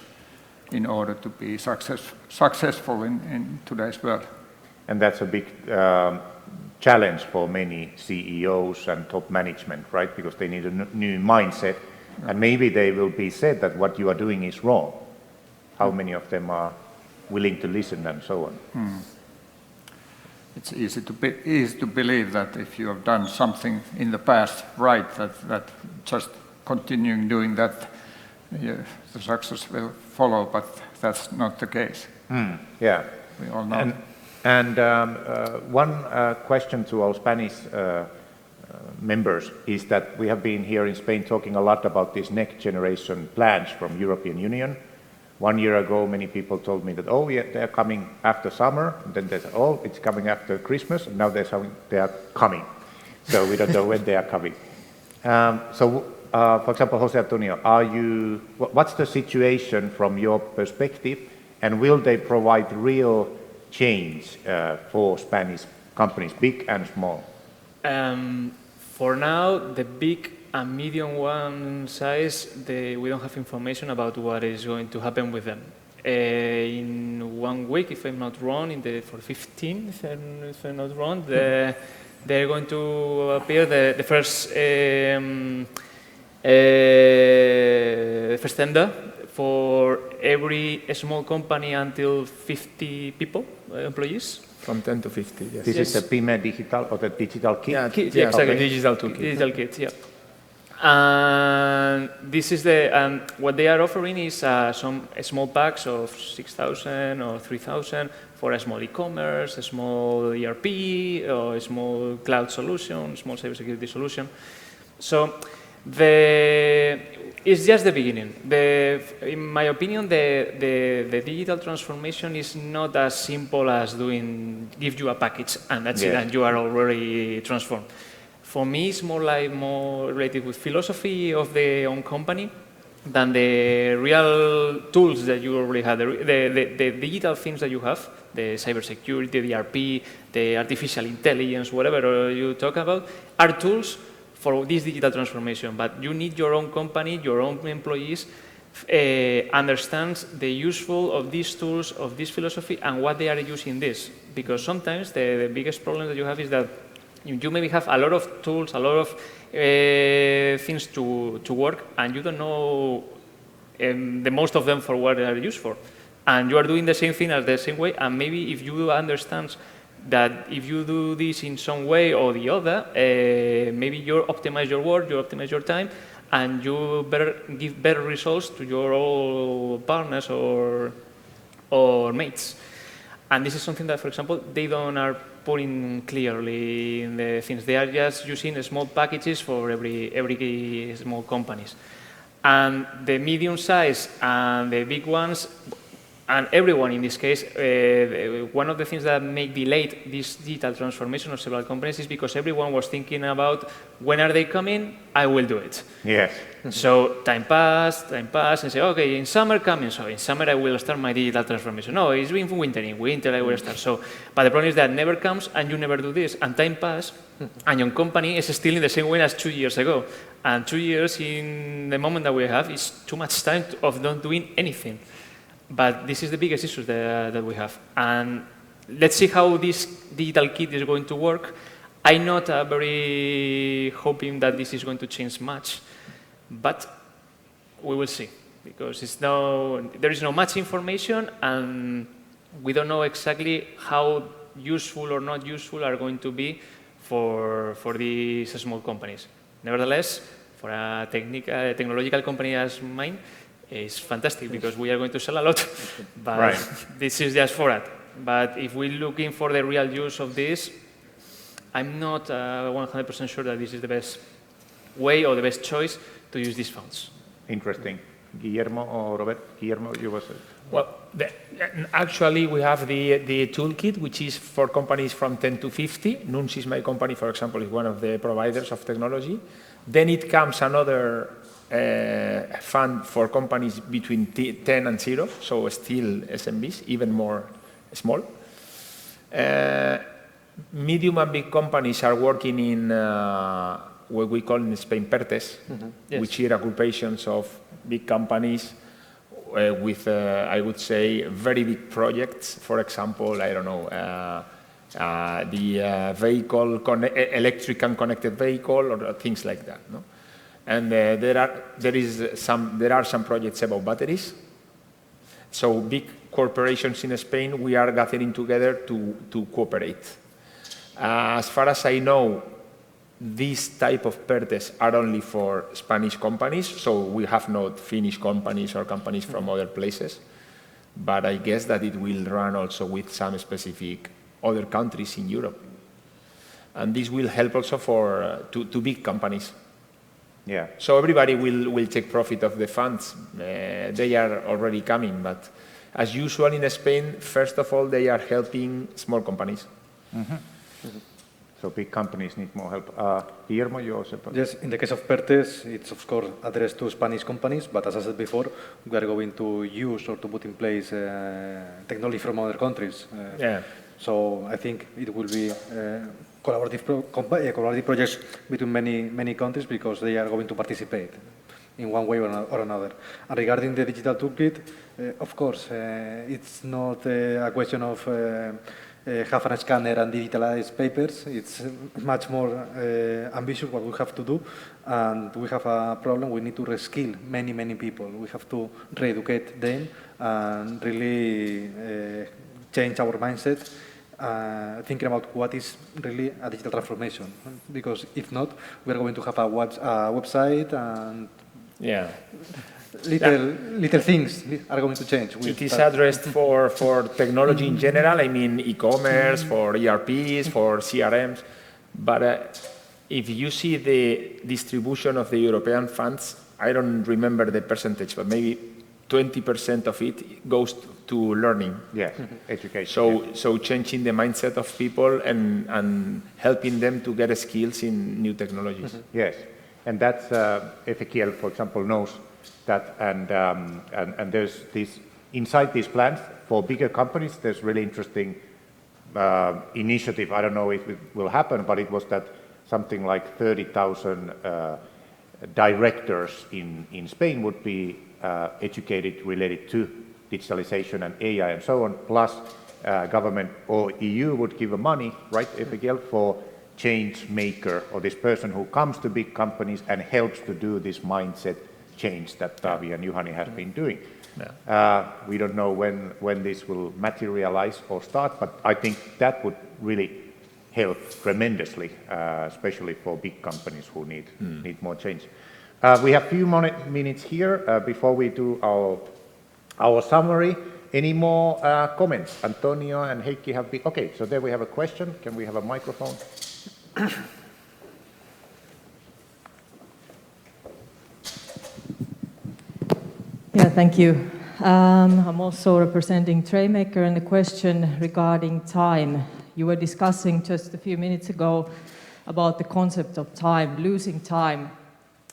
in order to be successful in today's world. And that's a big challenge for many CEOs and top management, right? Because they need a new mindset, and maybe they will be said that what you are doing is wrong. How many of them are willing to listen and so on? It's easy to believe that if you have done something in the past right, that just continuing doing that, the success will follow, but that's not the case. Yeah. We all know. And one question to our Spanish members is that we have been here in Spain talking a lot about these next generation plans from European Union. 1 year ago, many people told me that, oh, yeah, they're coming after summer. And then they said, oh, it's coming after Christmas. And now they are coming. So we don't know when they are coming. For example, Jose Antonio, what's the situation from your perspective? And will they provide real change for Spanish companies, big and small? For now, the big and medium one size, we don't have information about what is going to happen with them. In 1 week, if I'm not wrong, for 15, if I'm not wrong, they're going to appear the first tender for every small company until 50 people, employees. From 10 to 50, yes. This is the PYME Digital or the Digital Kit? Yeah, exactly. Okay. Digital Toolkit. Digital Kit, yeah. And this is what they are offering is some small packs of 6,000 or 3,000 for a small e-commerce, a small ERP, or a small cloud solution, small cybersecurity solution. So It's just the beginning. In my opinion, the digital transformation is not as simple as give you a package and that's it, and you are already transformed. For me, it's more related with philosophy of the own company than the real tools that you already have, the digital things that you have, the cybersecurity, the ERP, the artificial intelligence, whatever you talk about, are tools for this digital transformation. But you need your own company, your own employees, understands the useful of these tools, of this philosophy, and what they are using this. Because sometimes the biggest problem that you have is that you maybe have a lot of tools, a lot of things to work, and you don't know the most of them for what they are used for. And you are doing the same thing as the same way, and maybe if you understand that if you do this in some way or the other, maybe you optimize your work, you optimize your time, and you give better results to your all partners or mates. And this is something that, for example, they don't are putting clearly in the things. They are just using small packages for every small companies. And the medium size and the big ones, and everyone in this case, one of the things that may delay this digital transformation of several companies is because everyone was thinking about when are they coming, I will do it. Yes. So time passed, and say, okay, in summer coming, so in summer I will start my digital transformation. No, it's been winter, in winter I will start. So, but the problem is that never comes and you never do this, and time passes, and your company is still in the same way as 2 years ago. And 2 years in the moment that we have is too much time of not doing anything. But this is the biggest issue that we have. And let's see how this digital kit is going to work. I'm not very hoping that this is going to change much, but we will see, because there is no much information, and we don't know exactly how useful or not useful are going to be for these small companies. Nevertheless, for a technological company as mine, it's fantastic because we are going to sell a lot, but this is just for that. But if we're looking for the real use of this, I'm not 100% sure that this is the best way or the best choice to use these funds. Interesting. Guillermo or Robert? Guillermo, you was. Well, actually, we have the toolkit, which is for companies from 10 to 50. Nuns is my company, for example, is one of the providers of technology. Then it comes another fund for companies between 10 and 0, so still SMBs, even more small. Medium and big companies are working in what we call in Spain PERTEs, which are occupations of big companies with, I would say, very big projects. For example, I don't know, the vehicle, electric and connected vehicle, or things like that. No? And there are some projects about batteries. So big corporations in Spain, we are gathering together to cooperate. As far as I know, these type of PERTEs are only for Spanish companies, so we have not Finnish companies or companies from other places. But I guess that it will run also with some specific other countries in Europe. And this will help also to big companies. Yeah. So everybody will take profit of the funds. They are already coming, but as usual in Spain, first of all, they are helping small companies. So big companies need more help. Guillermo, you also. Yes, in the case of PERTEs, it's of course addressed to Spanish companies, but as I said before, we are going to use or to put in place technology from other countries. So I think it will be collaborative projects between many countries because they are going to participate in one way or another. And regarding the digital toolkit, of course, it's not a question of have a scanner and digitalize papers. It's much more ambitious what we have to do, and we have a problem. We need to reskill many people. We have to re-educate them and really change our mindset, thinking about what is really a digital transformation. Because if not, we are going to have a website and little things are going to change. It is addressed for technology in general, I mean e-commerce, for ERPs, for CRMs, but if you see the distribution of the European funds, I don't remember the percentage, but maybe 20% of it goes to learning. Yes, education. So changing the mindset of people and helping them to get skills in new technologies. Yes, and that's Ezequiel, for example, knows that, and there's this inside these plans for bigger companies. There's really interesting initiative. I don't know if it will happen, but it was that something like 30,000 directors in Spain would be educated related to digitalization and AI and so on, plus government or EU would give money, right, Ezequiel, for change maker or this person who comes to big companies and helps to do this mindset change that Tavi and Juhani has been doing. Yeah. We don't know when this will materialize or start, but I think that would really help tremendously, especially for big companies who need more change. We have a few more minutes here before we do our summary. Any more comments? Antonio and Heikki have been... Okay, so there we have a question. Can we have a microphone? Yeah, thank you. I'm also representing Traymaker, and a question regarding time. You were discussing just a few minutes ago about the concept of time, losing time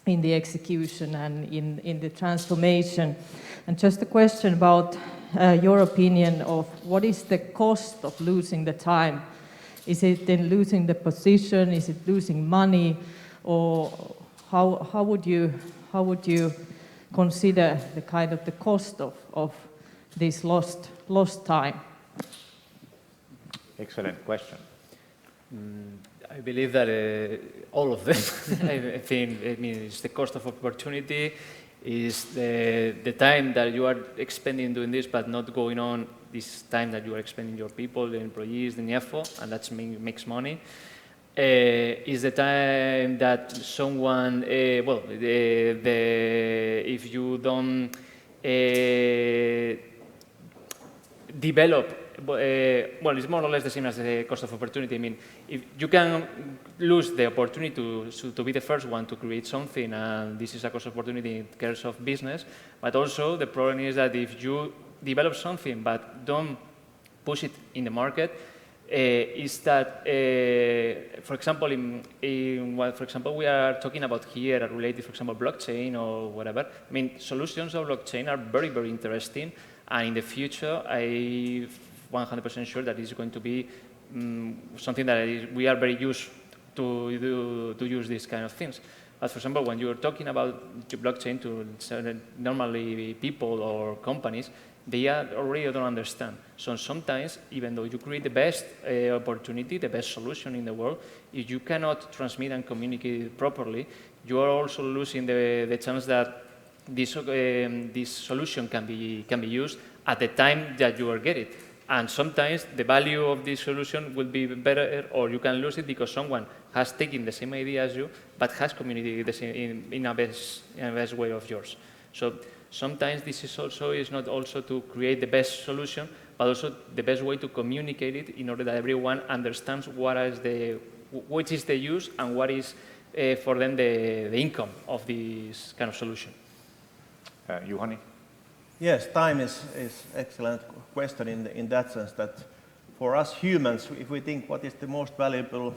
in the execution and in the transformation. And just a question about your opinion of what is the cost of losing the time? Is it then losing the position? Is it losing money? Or how would you consider the kind of the cost of this lost time? Excellent question. I believe that all of them. I think it's the cost of opportunity, is the time that you are expending doing this, but not going on this time that you are expending your people, the employees, the effort, and that makes money. Is the time that someone, if you don't develop, it's more or less the same as the cost of opportunity. I mean, if you can lose the opportunity to be the first one to create something, and this is a cost of opportunity in terms of business, but also the problem is that if you develop something but don't push it in the market, is that, for example, for example, we are talking about here related, for example, blockchain or whatever. I mean, solutions of blockchain are very, very interesting, and in the future, I'm 100% sure that it's going to be something that we are very used to use these kind of things. But for example, when you're talking about blockchain to normally people or companies, they already don't understand. So sometimes, even though you create the best opportunity, the best solution in the world, if you cannot transmit and communicate it properly, you are also losing the chance that this solution can be used at the time that you are getting it. And sometimes the value of this solution will be better, or you can lose it because someone has taken the same idea as you, but has communicated the same in a best way of yours. So sometimes this is also not also to create the best solution, but also the best way to communicate it in order that everyone understands which is the use and what is for them the income of this kind of solution. Juhani? Yes, time is excellent question in that sense that for us humans, if we think what is the most valuable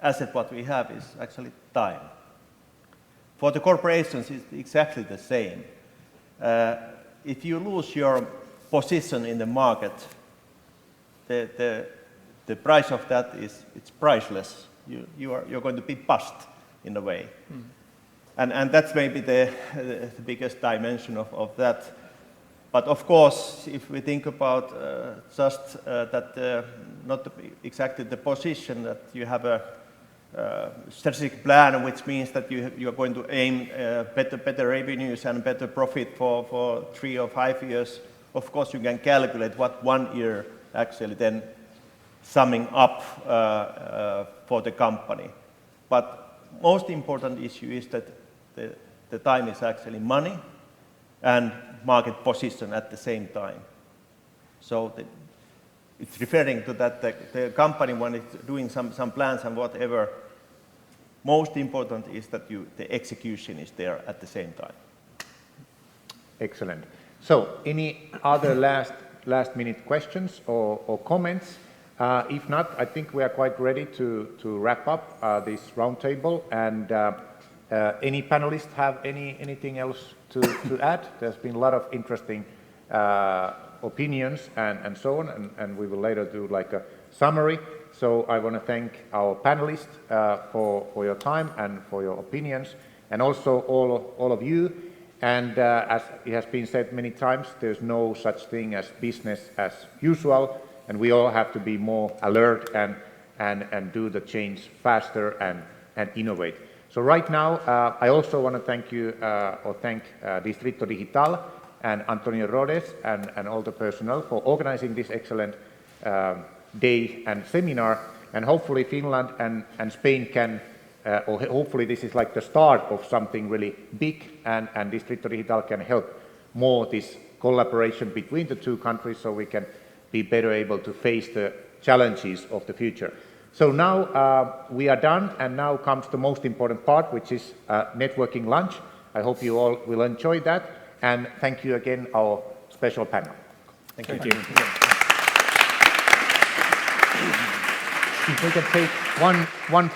asset what we have is actually time. For the corporations, it's exactly the same. If you lose your position in the market, the price of that it's priceless. You're going to be bust in a way. Mm. And that's maybe the biggest dimension of that. But of course, if we think about just that, not exactly the position, that you have a strategic plan, which means that you are going to aim better revenues and better profit for 3 or 5 years. Of course, you can calculate what 1 year actually then summing up for the company. But most important issue is that the time is actually money and market position at the same time. So it's referring to that the company, when it's doing some plans and whatever, most important is that the execution is there at the same time. Excellent. So, any other last-minute questions or comments? If not, I think we are quite ready to wrap up this roundtable. And any panelists have anything else to add? There's been a lot of interesting opinions and so on, and we will later do like a summary. So I want to thank our panelists for your time and for your opinions, and also all of you. And as it has been said many times, there's no such thing as business as usual, and we all have to be more alert and do the change faster and innovate. So right now, I also want to thank you, or thank Distrito Digital and Antonio Rodes and all the personnel for organizing this excellent day and seminar. And hopefully Finland and Spain can, or hopefully this is like the start of something really big, and Distrito Digital can help more this collaboration between the two countries so we can be better able to face the challenges of the future. So now we are done, and now comes the most important part, which is networking lunch. I hope you all will enjoy that, and thank you again, our special panel. Thank you. If we can take one